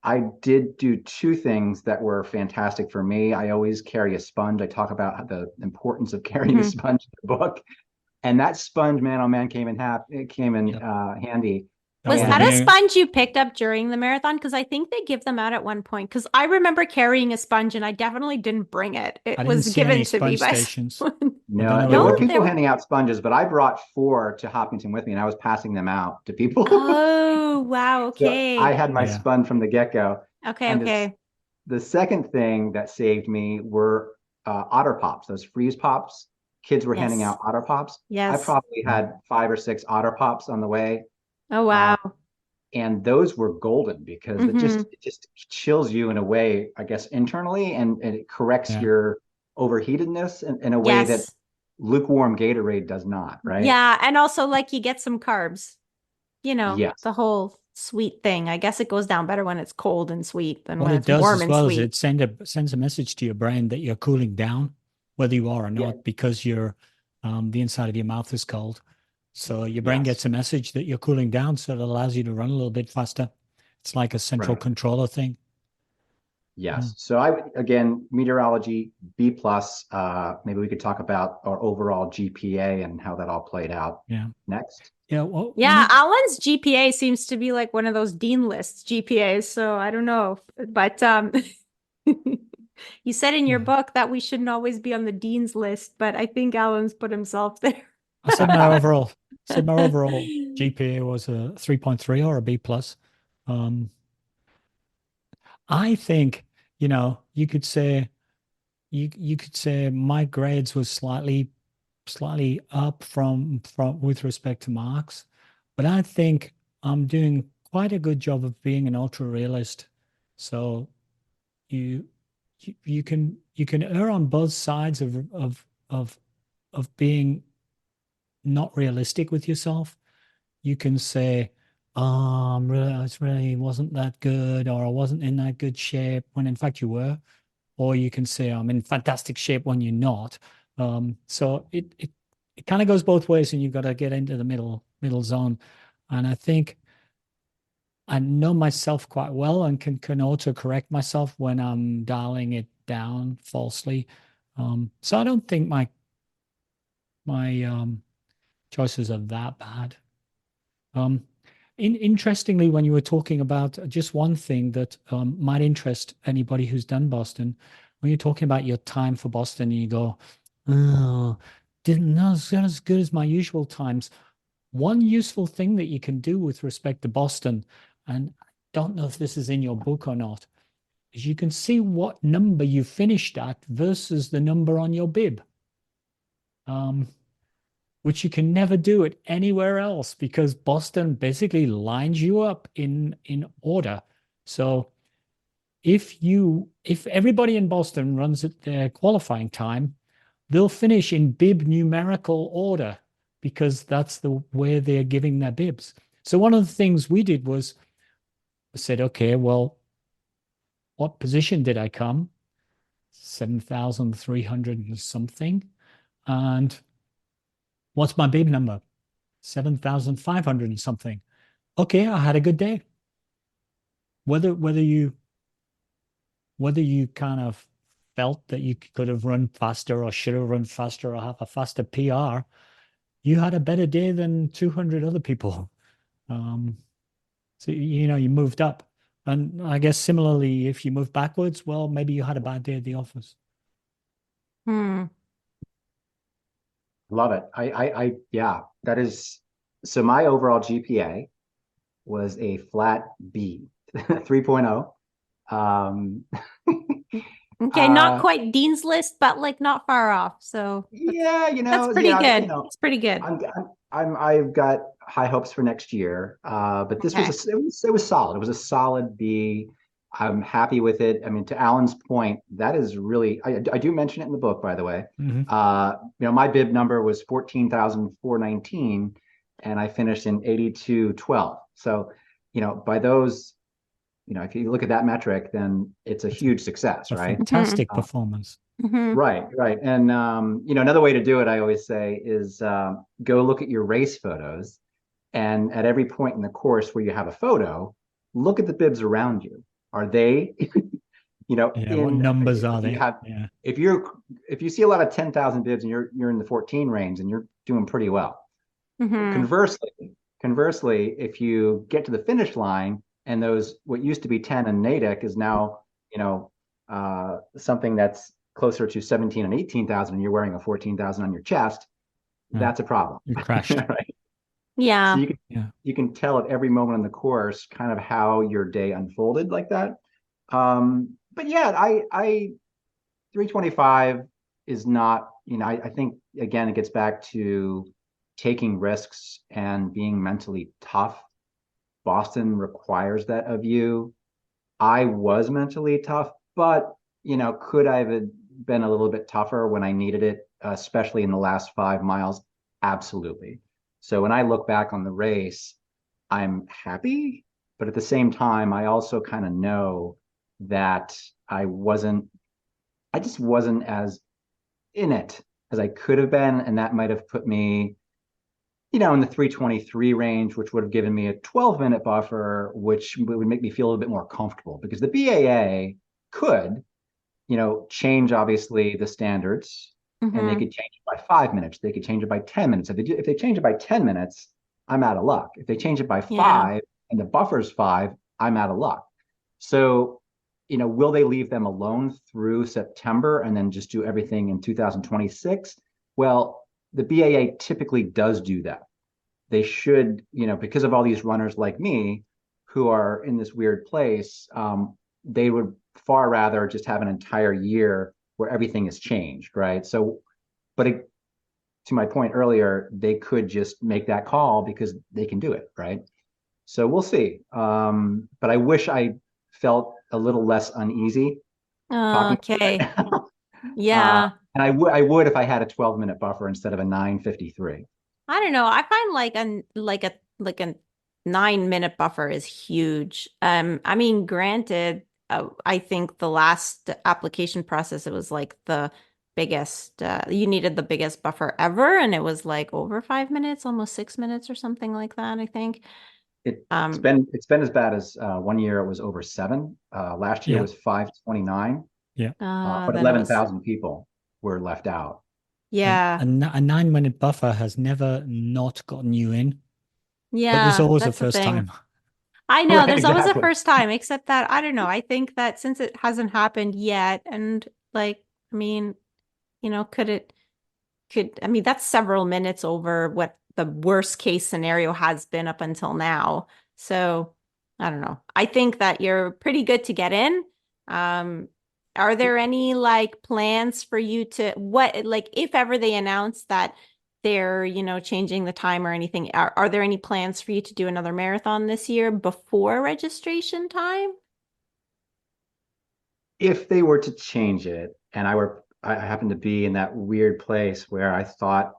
I did do 2 things that were fantastic for me. I always carry a sponge. I talk about the importance of carrying a sponge in the book. And that sponge, man, oh man, came in handy. Was Oh, that a yeah. sponge you picked up during the marathon? Because I think they give them out at one point. Because I remember carrying a sponge and I definitely didn't bring it. It I didn't was see given any to me sponge by stations. someone. No, there were people handing out sponges, but I brought 4 to Hopkinton with me, and I was passing them out to people. Oh, wow. So I Okay. had my sponge from the get-go. Okay. And Okay. the second thing that saved me were Otter Pops, those freeze pops. Kids were handing Yes. out Otter Pops. I Yes. probably had 5 or 6 Otter Pops on the way. Oh, wow. And those were golden because it just chills you in a way, I guess, internally, and it corrects your overheatedness in a way that Yes. lukewarm Gatorade does not, right? Yeah. And also, like, you get some carbs, Yes. the whole sweet thing. I guess it goes down better when it's cold and sweet than What when it it's does warm as and well is sweet. it sends a message to your brain that you're cooling down, whether you are or not, because the inside of your mouth is cold. So your brain gets a message that you're cooling down, so it allows you to run a little bit faster. It's like a central controller thing. Yes. So again, meteorology, B plus. Maybe we could talk about our overall GPA and how that all played out. Yeah. Next. Yeah. Well, Yeah, Alan's GPA seems to be like one of those dean list GPAs, so I don't know. But you said in your book that we shouldn't always be on the dean's list, but I think Alan's put himself there. I said my overall GPA was a 3.3 or a B plus. I think, you could say you could say my grades was slightly up from with respect to marks, but I think I'm doing quite a good job of being an ultra realist. So you you can err on both sides of being not realistic with yourself. You can say, "Oh, it really wasn't that good," or "I wasn't in that good shape," when in fact you were. Or you can say, "I'm in fantastic shape," when you're not. So it kind of goes both ways, and you've got to get into the middle zone. And I think I know myself quite well and can auto correct myself when I'm dialing it down falsely. So I don't think my choices are that bad. Um, Interestingly, when you were talking about just one thing that might interest anybody who's done Boston, when you're talking about your time for Boston, and you go, "Oh, didn't know as good as my usual times." One useful thing that you can do with respect to Boston, and I don't know if this is in your book or not, is you can see what number you finished at versus the number on your bib. Which you can never do it anywhere else because Boston basically lines you up in order. So if everybody in Boston runs at their qualifying time, they'll finish in bib numerical order because that's the way they're giving their bibs. So one of the things we did was said, okay, well, what position did I come? 7,300 and something. And what's my bib number? 7,500 and something. Okay, I had a good day. Whether you kind of felt that you could have run faster or should have run faster or have a faster PR, you had a better day than 200 other people. So you moved up. And I guess similarly, if you move backwards, well, maybe you had a bad day at the office. Love it. Yeah, that is. So my overall GPA was a flat B, 3.0. Okay, not quite dean's list, but like not far off. So yeah, that's pretty good. It's pretty good. I've got high hopes for next year. But this it was solid. It was a solid B. I'm happy with it. I mean, to Alan's point, that is really, I do mention it in the book, by the way. My bib number was 14,419 and I finished in 8212. So, by those, if you look at that metric, then it's a huge success, right? Fantastic performance. Right. And, another way to do it, I always say, is go look at your race photos. And at every point in the course where you have a photo, look at the bibs around you. Are they, what numbers are they? If you see a lot of 10,000 bibs and you're in the 14 range and you're doing pretty well. Conversely, if you get to the finish line and those what used to be 10 in Natick is now, something that's closer to 17 and 18,000 and you're wearing a 14,000 on your chest, that's a problem. You crashed. Right? Yeah. So you can tell at every moment in the course kind of how your day unfolded like that. But yeah, I 325, is not, I think again, it gets back to taking risks and being mentally tough. Boston requires that of you. I was mentally tough, but could I have been a little bit tougher when I needed it, especially in the last 5 miles? Absolutely. So when I look back on the race, I'm happy, but at the same time, I also kind of know that I just wasn't as in it as I could have been. And that might have put me, in the 323 range, which would have given me a 12-minute buffer, which would make me feel a little bit more comfortable because the BAA could, change obviously the standards, and they could change it by 5 minutes. They could change it by 10 minutes. If they change it by 10 minutes, I'm out of luck. If they change it by five and the buffer's 5, I'm out of luck. So, will they leave them alone through September and then just do everything in 2026? Well, the BAA typically does do that. They should, because of all these runners like me who are in this weird place, they would far rather just have an entire year where everything has changed, right? So, but to my point earlier, they could just make that call because they can do it, right? So we'll see. But I wish I felt a little less uneasy talking Okay. right now. Yeah. And I would if I had a 12-minute buffer instead of a 9:53. I don't know. I find like a 9-minute buffer is huge. I mean, granted, I think the last application process, it was like the biggest, you needed the biggest buffer ever, and it was like over 5 minutes, almost 6 minutes or something like that, I think. It's been as bad as 1 year it was over 7. Last year Yeah. was 5:29. Yeah. But then it was, 11,000 people were left out. yeah. A 9-minute buffer has never not gotten you in, but there's Yeah, always a that's the first thing. time. I know Right, there's always a exactly. first time, except that I don't know. I think that since it hasn't happened yet, and like, I mean, I mean, that's several minutes over what the worst case scenario has been up until now. So I don't know. I think that you're pretty good to get in. Um, are there any like plans for you to like if ever they announce that they're, changing the time or anything, are there any plans for you to do another marathon this year before registration time? If they were to change it and I happened to be in that weird place where I thought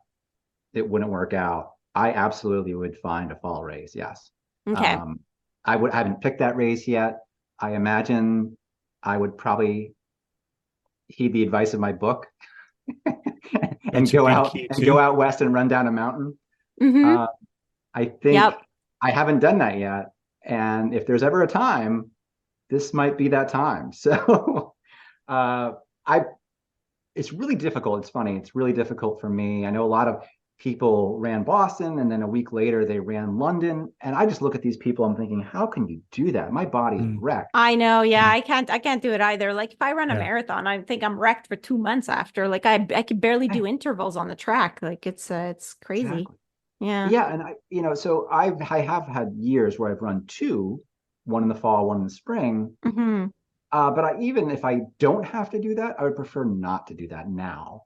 it wouldn't work out, I absolutely would find a fall race. Yes. Okay. I haven't picked that race yet. I imagine I would probably heed the advice of my book and That's a go good out cue and go too. out west and run down a mountain. Mm-hmm. Uh, I think Yep. I haven't done that yet. And if there's ever a time, this might be that time. So I it's really difficult. It's funny. It's really difficult for me. I know a lot of people ran Boston and then a week later they ran London. And I just look at these people, I'm thinking, how can you do that? My body's Mm, wrecked. I know. Yeah, mm, I can't do it either. Like if I run a yeah. marathon, I think I'm wrecked for 2 months after. Like I could barely do intervals on the track. Like it's crazy. Exactly. Yeah. Yeah. And so I have had years where I've run two, one in the fall, one in the spring. Hmm. But even if I don't have to do that, I would prefer not to do that now.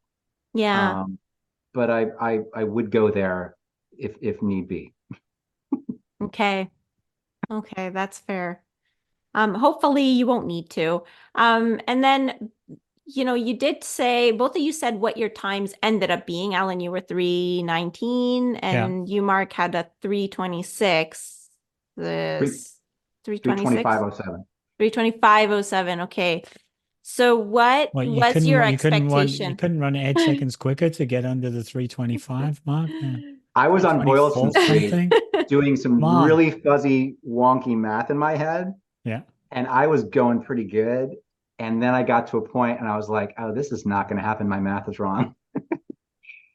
Yeah. Um, but I would go there if need be. Okay. Okay, that's fair. Hopefully you won't need to. And then, you did say both of you said what your times ended up being. Alan, you were 3:19 Yeah. and you, Mark, had a 3:26. Three This three twenty 3:26? five oh seven. 3:25:07. Okay. So what Well, was your you expectation? couldn't run 8 seconds quicker to get under the 325 mark. Yeah. I was on Boylston 324 Street something. doing some Come on. really fuzzy, wonky math in my head, Yeah. and I was going pretty good. And then I got to a point and I was like, oh, this is not going to happen. My math is wrong.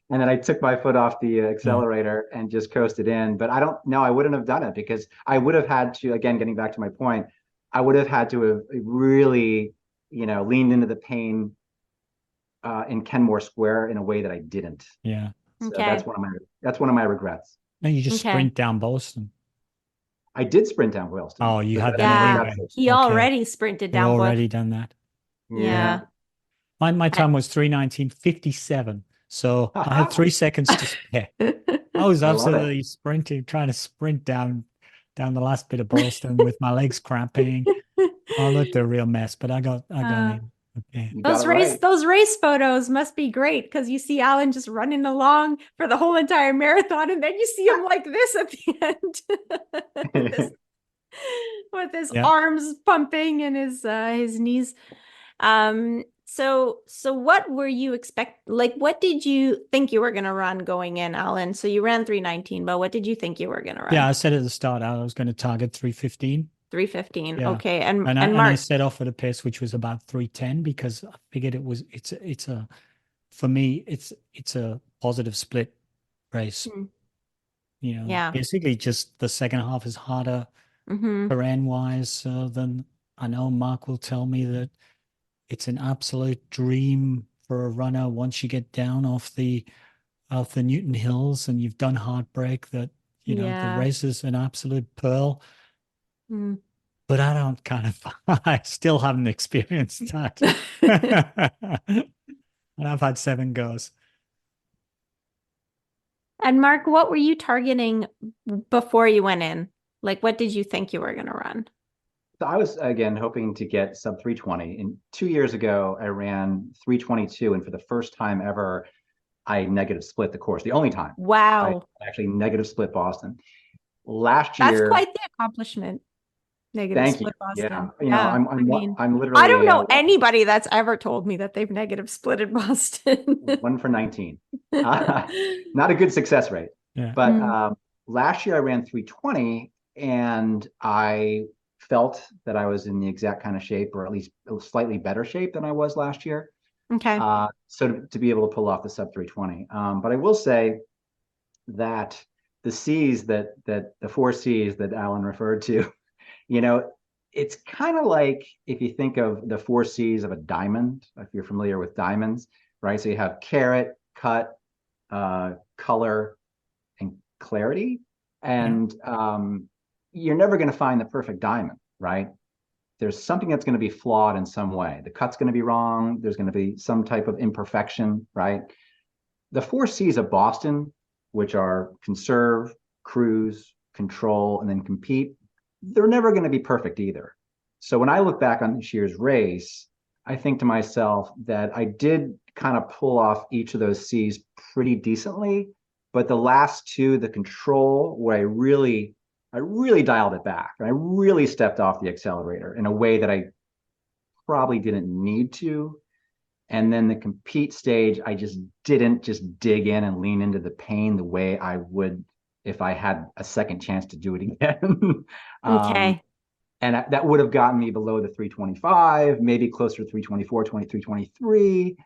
And then I took my foot off the Yeah. accelerator and just coasted in. But I don't know, I wouldn't have done it because I would have had to, again, getting back to my point, I would have had to have really, leaned into the pain in Kenmore Square in a way that I didn't. Yeah. So Okay. that's one of my regrets. No, you just Okay. sprint down Boston. I did sprint down Boylston. Oh, you But had that that's Yeah. anyway. He Okay. already sprinted You'd down both. already done that. Yeah. yeah. My time was 3:19:57. So I had 3 seconds to spare. I was I love it. absolutely sprinting, trying to sprint down the last bit of Boston with my legs cramping. I looked a real mess, but I got Uh, in. Okay. You got it right. those race photos must be great because you see Alan just running along for the whole entire marathon, and then you see him like this at the end with his Yeah. arms pumping and his knees. So what were you what did you think you were gonna run going in, Alan? So you ran 3:19, but what did you think you were gonna run? Yeah, I said at the start I was going to target 3:15. 3:15. Yeah. Okay. And I Mark, set off at a pace which was about 3:10 because I figured it's a for me it's a positive split race. hmm, You know, yeah. basically just the second half is harder Mm-hmm. terrain wise than I know Mark will tell me that it's an absolute dream for a runner once you get down off the Newton Hills and you've done Heartbreak that the Yeah. race is an absolute pearl. Mm. But I don't kind of I still haven't experienced that. And I've had 7 goes. And Mark, what were you targeting before you went in? Like, what did you think you were gonna run? So I was again hoping to get sub 320. And 2 years ago, I ran 322, and for the first time ever, I negative split the course. The only time I Wow. actually negative split Boston. Last That's year, quite the accomplishment. Negative thank you. split Yeah, Boston. you know, Yeah. I mean, I'm I don't literally know anybody that's ever told me that they've negative splitted Boston. 1 for 19. Not a good success rate. Yeah. But Mm. last year I ran 320 and I felt that I was in the exact kind of shape, or at least slightly better shape than I was last year. Okay. So to be able to pull off the sub 320. But I will say that the C's that the 4 C's that Alan referred to, you know, it's kind of like if you think of the 4 C's of a diamond, if you're familiar with diamonds, right? So you have carat, cut, color, and clarity. And you're never going to find the perfect diamond, right? There's something that's going to be flawed in some way. The cut's going to be wrong. There's going to be some type of imperfection, right? The 4 C's of Boston, which are conserve, cruise, control, and then compete, they're never going to be perfect either. So when I look back on this year's race, I think to myself that I did kind of pull off each of those C's pretty decently, but the last two, the control, where I really dialed it back. I really stepped off the accelerator in a way that I probably didn't need to. And then the compete stage, I just didn't just dig in and lean into the pain the way I would if I had a second chance to do it again. Okay. And that would have gotten me below the 325, maybe closer to 324, 23, 23.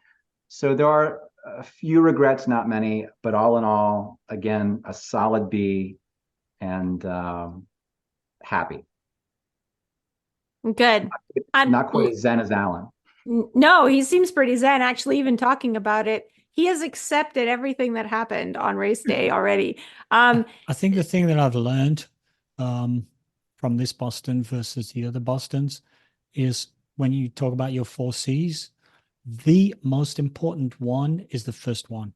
So there are a few regrets, not many, but all in all, again, a solid B and happy. Good. And Not quite as zen as Alan. no, he seems pretty zen, actually, even talking about it. He has accepted everything that happened on race day already. I think the thing that I've learned from this Boston versus the other Bostons is when you talk about your 4 C's, the most important one is the first one,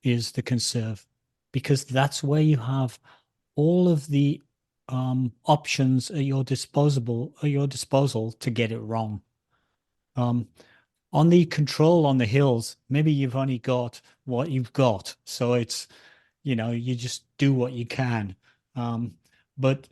is the conserve, because that's where you have all of the options at your disposal to get it wrong. On the control on the hills, maybe you've only got what you've got, so it's you just do what you can. But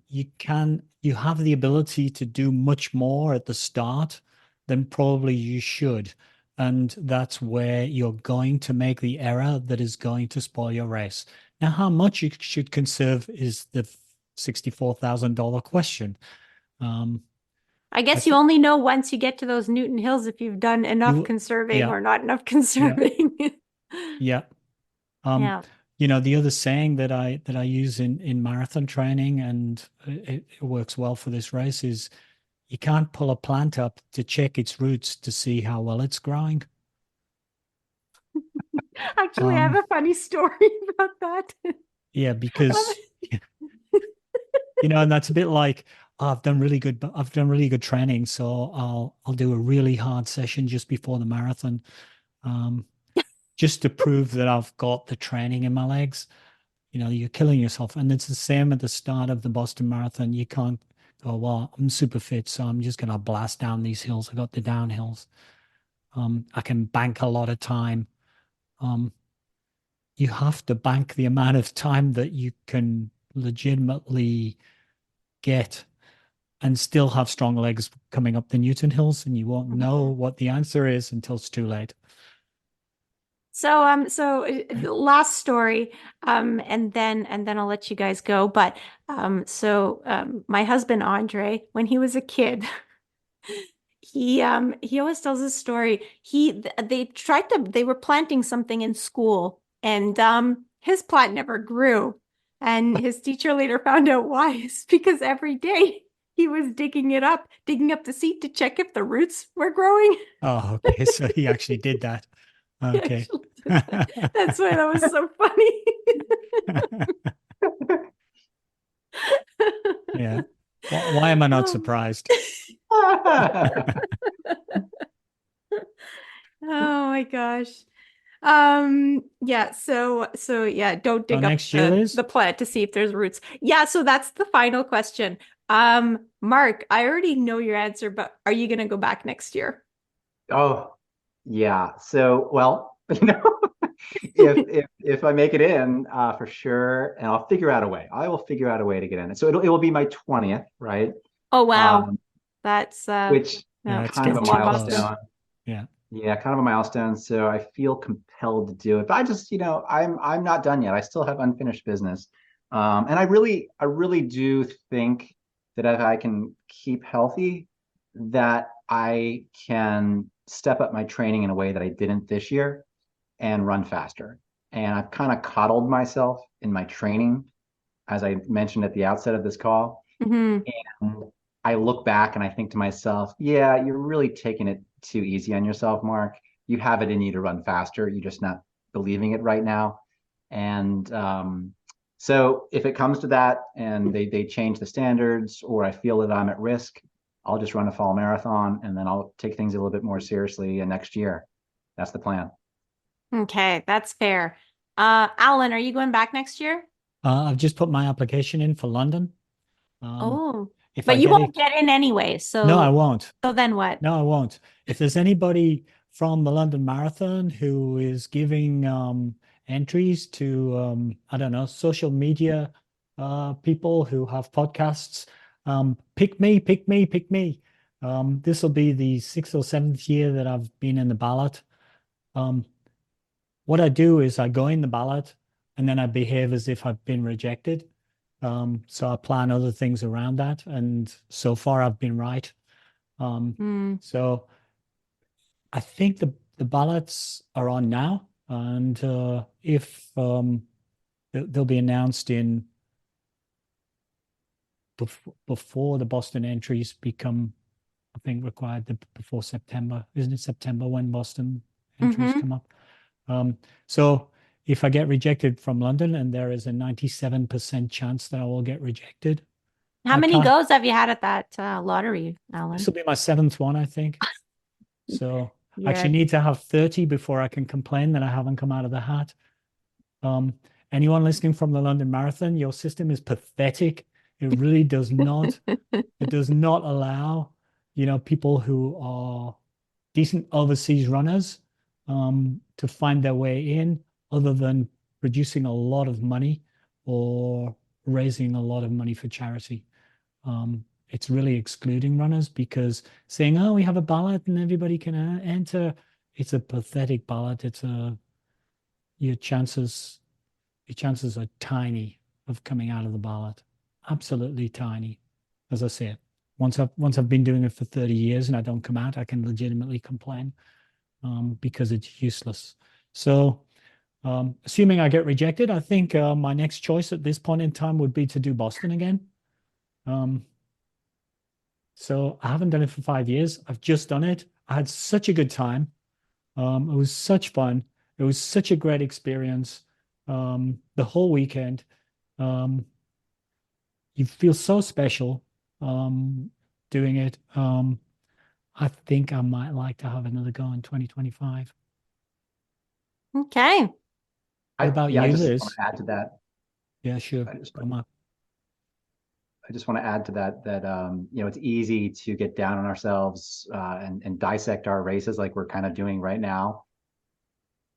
you have the ability to do much more at the start than probably you should. And that's where you're going to make the error that is going to spoil your race. Now, how much you should conserve is the $64,000 question. I I guess you think only know once you get to those Newton Hills if you've done enough conserving yeah, or not enough yeah, conserving. yeah. Um, Yeah. the other saying that I use in marathon training, and it works well for this race, is you can't pull a plant up to check its roots to see how well it's growing. Actually, I have a funny story about that. Yeah, because and that's a bit like, I've done really good, but I've done really good training. So I'll do a really hard session just before the marathon, um, just to prove that I've got the training in my legs. You're killing yourself. And it's the same at the start of the Boston Marathon. You can't go, well, I'm super fit, so I'm just gonna blast down these hills. I got the downhills. I can bank a lot of time. Um, you have to bank the amount of time that you can legitimately get and still have strong legs coming up the Newton Hills, and you won't know what the answer is until it's too late. Last story, and then I'll let you guys go. But my husband Andre, when he was a kid, he always tells this story. They were planting something in school, and his plant never grew. And his teacher later found out why. It's because every day he was digging up the seed to check if the roots were growing. Oh, okay. So he actually did that. He Okay. actually did that. That's why that was so funny. Yeah. Why am I not surprised? Oh my gosh. Yeah, so yeah, don't So dig up next year, Liz? the plant to see if there's roots. Yeah, so that's the final question. Mark, I already know your answer, but are you gonna go back next year? Oh, yeah. So, well, if I make it in, for sure, and I'll figure out a way. I will figure out a way to get in. So it will be my 20th, right? Oh wow. Um, That's which no, Yeah, it's kind of it's a getting too long Boston. close. milestone. Yeah. Yeah, kind of a milestone. So I feel compelled to do it. But I just, I'm not done yet. I still have unfinished business. And I really do think that if I can keep healthy, that I can step up my training in a way that I didn't this year and run faster. And I've kind of coddled myself in my training, as I mentioned at the outset of this call. Hmm. And I look back and I think to myself, yeah, you're really taking it too easy on yourself, Mark. You have it in you to run faster. You're just not believing it right now. And so if it comes to that and they change the standards or I feel that I'm at risk, I'll just run a fall marathon and then I'll take things a little bit more seriously next year. That's the plan. Okay, that's fair. Alan, are you going back next year? I've just put my application in for London. Um, Oh, if but I you get won't it, get in anyway. no, I So won't. so then what? No, I won't. If there's anybody from the London Marathon who is giving entries to I don't know, social media people who have podcasts, pick me, pick me, pick me. This will be the sixth or seventh year that I've been in the ballot. Um, what I do is I go in the ballot and then I behave as if I've been rejected. So I plan other things around that, and so far I've been right. Um, Hmm. so I think the ballots are on now, and if they'll be announced in before the Boston entries become, I think, required before September. Isn't it September when Boston entries Hmm. come up? So if I get rejected from London, and there is a 97% chance that I will get rejected, How I many can't. goes have you had at that lottery, This Alan? will be my seventh one, I think. So I Yeah. actually need to have 30 before I can complain that I haven't come out of the hat. Um, anyone listening from the London Marathon, your system is pathetic. It really does not. It does not allow, people who are decent overseas runners to find their way in, other than producing a lot of money or raising a lot of money for charity. It's really excluding runners because saying, "Oh, we have a ballot and everybody can enter," it's a pathetic ballot. Your chances your chances are tiny of coming out of the ballot. Absolutely tiny. As I said, once I've been doing it for 30 years and I don't come out, I can legitimately complain because it's useless. So, assuming I get rejected, I think my next choice at this point in time would be to do Boston again. Um, so I haven't done it for 5 years. I've just done it. I had such a good time. It was such fun. It was such a great experience. The whole weekend. Um, you feel so special. doing it. I think I might like to have another go in 2025. Okay. What about I you, just want Liz? to add to that. Yeah, sure. I just Go, Mark. I just want to add to that it's easy to get down on ourselves and dissect our races like we're kind of doing right now.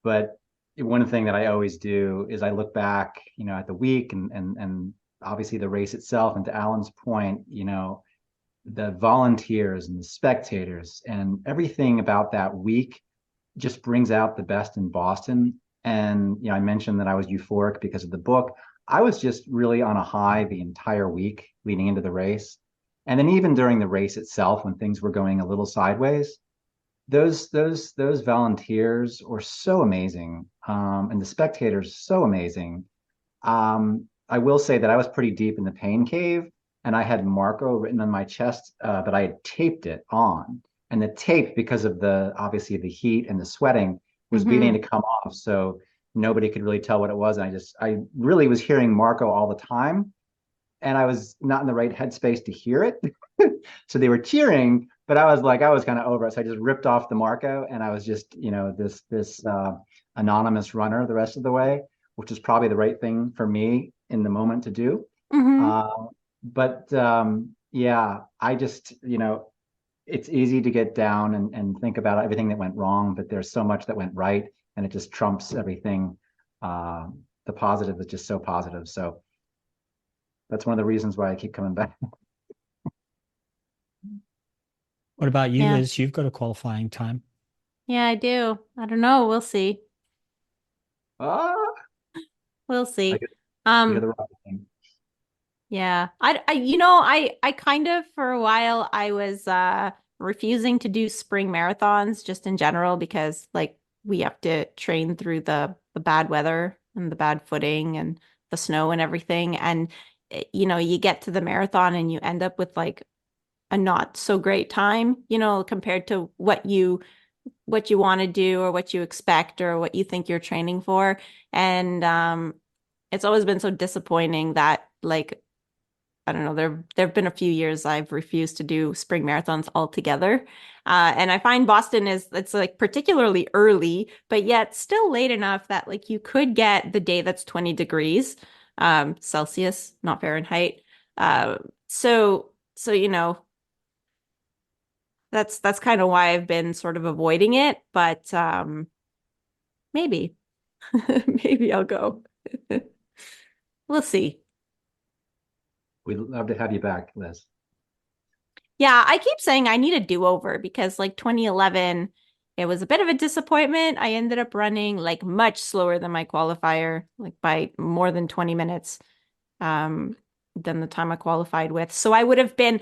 But one thing that I always do is I look back, at the week and obviously the race itself. And to Alan's point, the volunteers and the spectators and everything about that week just brings out the best in Boston. And I mentioned that I was euphoric because of the book. I was just really on a high the entire week leading into the race. And then even during the race itself, when things were going a little sideways, those volunteers were so amazing, and the spectators so amazing. I will say that I was pretty deep in the pain cave, and I had Marco written on my chest, but I had taped it on, and the tape, because of obviously the heat and the sweating, was beginning to come off, so nobody could really tell what it was. And I really was hearing Marco all the time, and I was not in the right headspace to hear it. So they were cheering, but I was kind of over it. So I just ripped off the Marco, and I was just, this anonymous runner the rest of the way, which is probably the right thing for me in the moment to do. But yeah, I just, it's easy to get down and think about everything that went wrong, but there's so much that went right, and it just trumps everything. The positive is just so positive. So that's one of the reasons why I keep coming back. What about you, Yeah. Liz? You've got a qualifying time. Yeah, I do. I don't know. We'll see. Ah, We'll I see. get to hear Um, the right thing. yeah. I kind of for a while I was refusing to do spring marathons just in general because like we have to train through the bad weather and the bad footing and the snow and everything. And you get to the marathon and you end up with like a not so great time, compared to what you want to do or what you expect or what you think you're training for. And it's always been so disappointing that like I don't know, there've been a few years I've refused to do spring marathons altogether. And I find Boston it's like particularly early, but yet still late enough that like you could get the day that's 20 degrees Celsius, not Fahrenheit. Uh, so that's kind of why I've been sort of avoiding it, but maybe maybe I'll go. We'll see. We'd love to have you back, Liz. Yeah, I keep saying I need a do-over because like 2011, it was a bit of a disappointment. I ended up running like much slower than my qualifier, like by more than 20 minutes um than the time I qualified with. So I would have been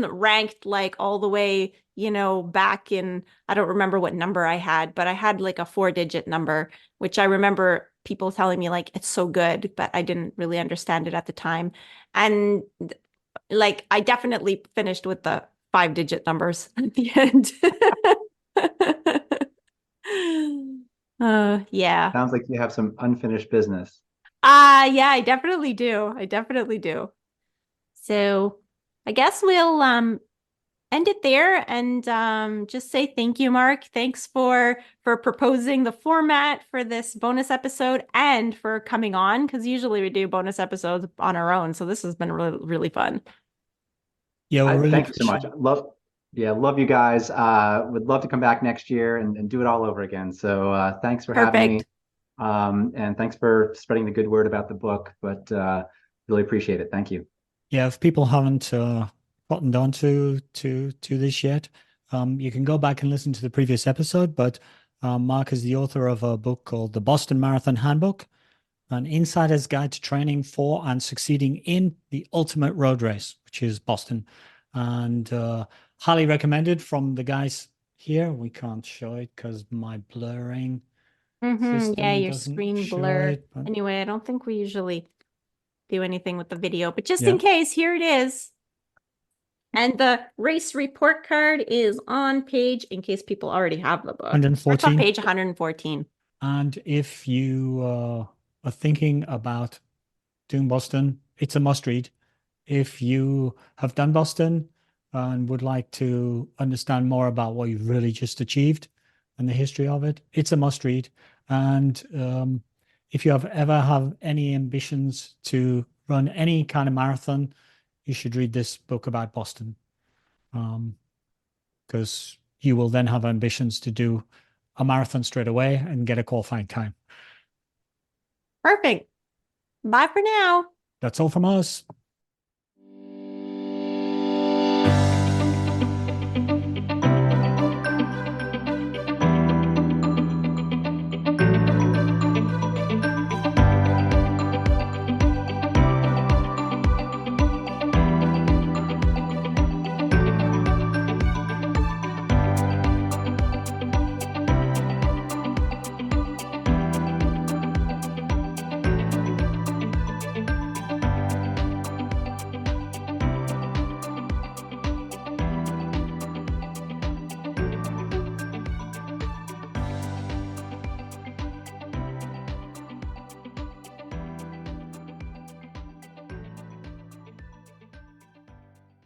ranked like all the way, back in I don't remember what number I had, but I had like a 4-digit number, which I remember people telling me like it's so good, but I didn't really understand it at the time. And like I definitely finished with the 5-digit numbers at the end. Yeah. Sounds like you have some unfinished business. Yeah, I definitely do. I definitely do. So I guess we'll end it there and just say thank you, Mark. Thanks for proposing the format for this bonus episode and for coming on because usually we do bonus episodes on our own. So this has been really, really fun. Yeah, we really Thank you so much. appreciate it. Love you guys. Would love to come back next year and do it all over again. So thanks for having me. Perfect. And thanks for spreading the good word about the book, but really appreciate it. Thank you. Yeah, if people haven't gotten on to this yet, you can go back and listen to the previous episode. But Mark is the author of a book called The Boston Marathon Handbook, an insider's guide to training for and succeeding in the ultimate road race, which is Boston. And highly recommended from the guys here. We can't show it because my blurring Yeah, system your doesn't screen show blur. it. But Anyway, I don't think we usually do anything with the video, but just in yeah, case, here it is. And the race report card is on page, in case people already have the book. Starts on 114. page 114. And if you are thinking about doing Boston, it's a must read. if you have done Boston and would like to understand more about what you've really just achieved and the history of it, it's a must read. And if you have ever have any ambitions to run any kind of marathon, you should read this book about Boston, because you will then have ambitions to do a marathon straight away and get a qualifying time. Perfect. Bye for now. That's all from us.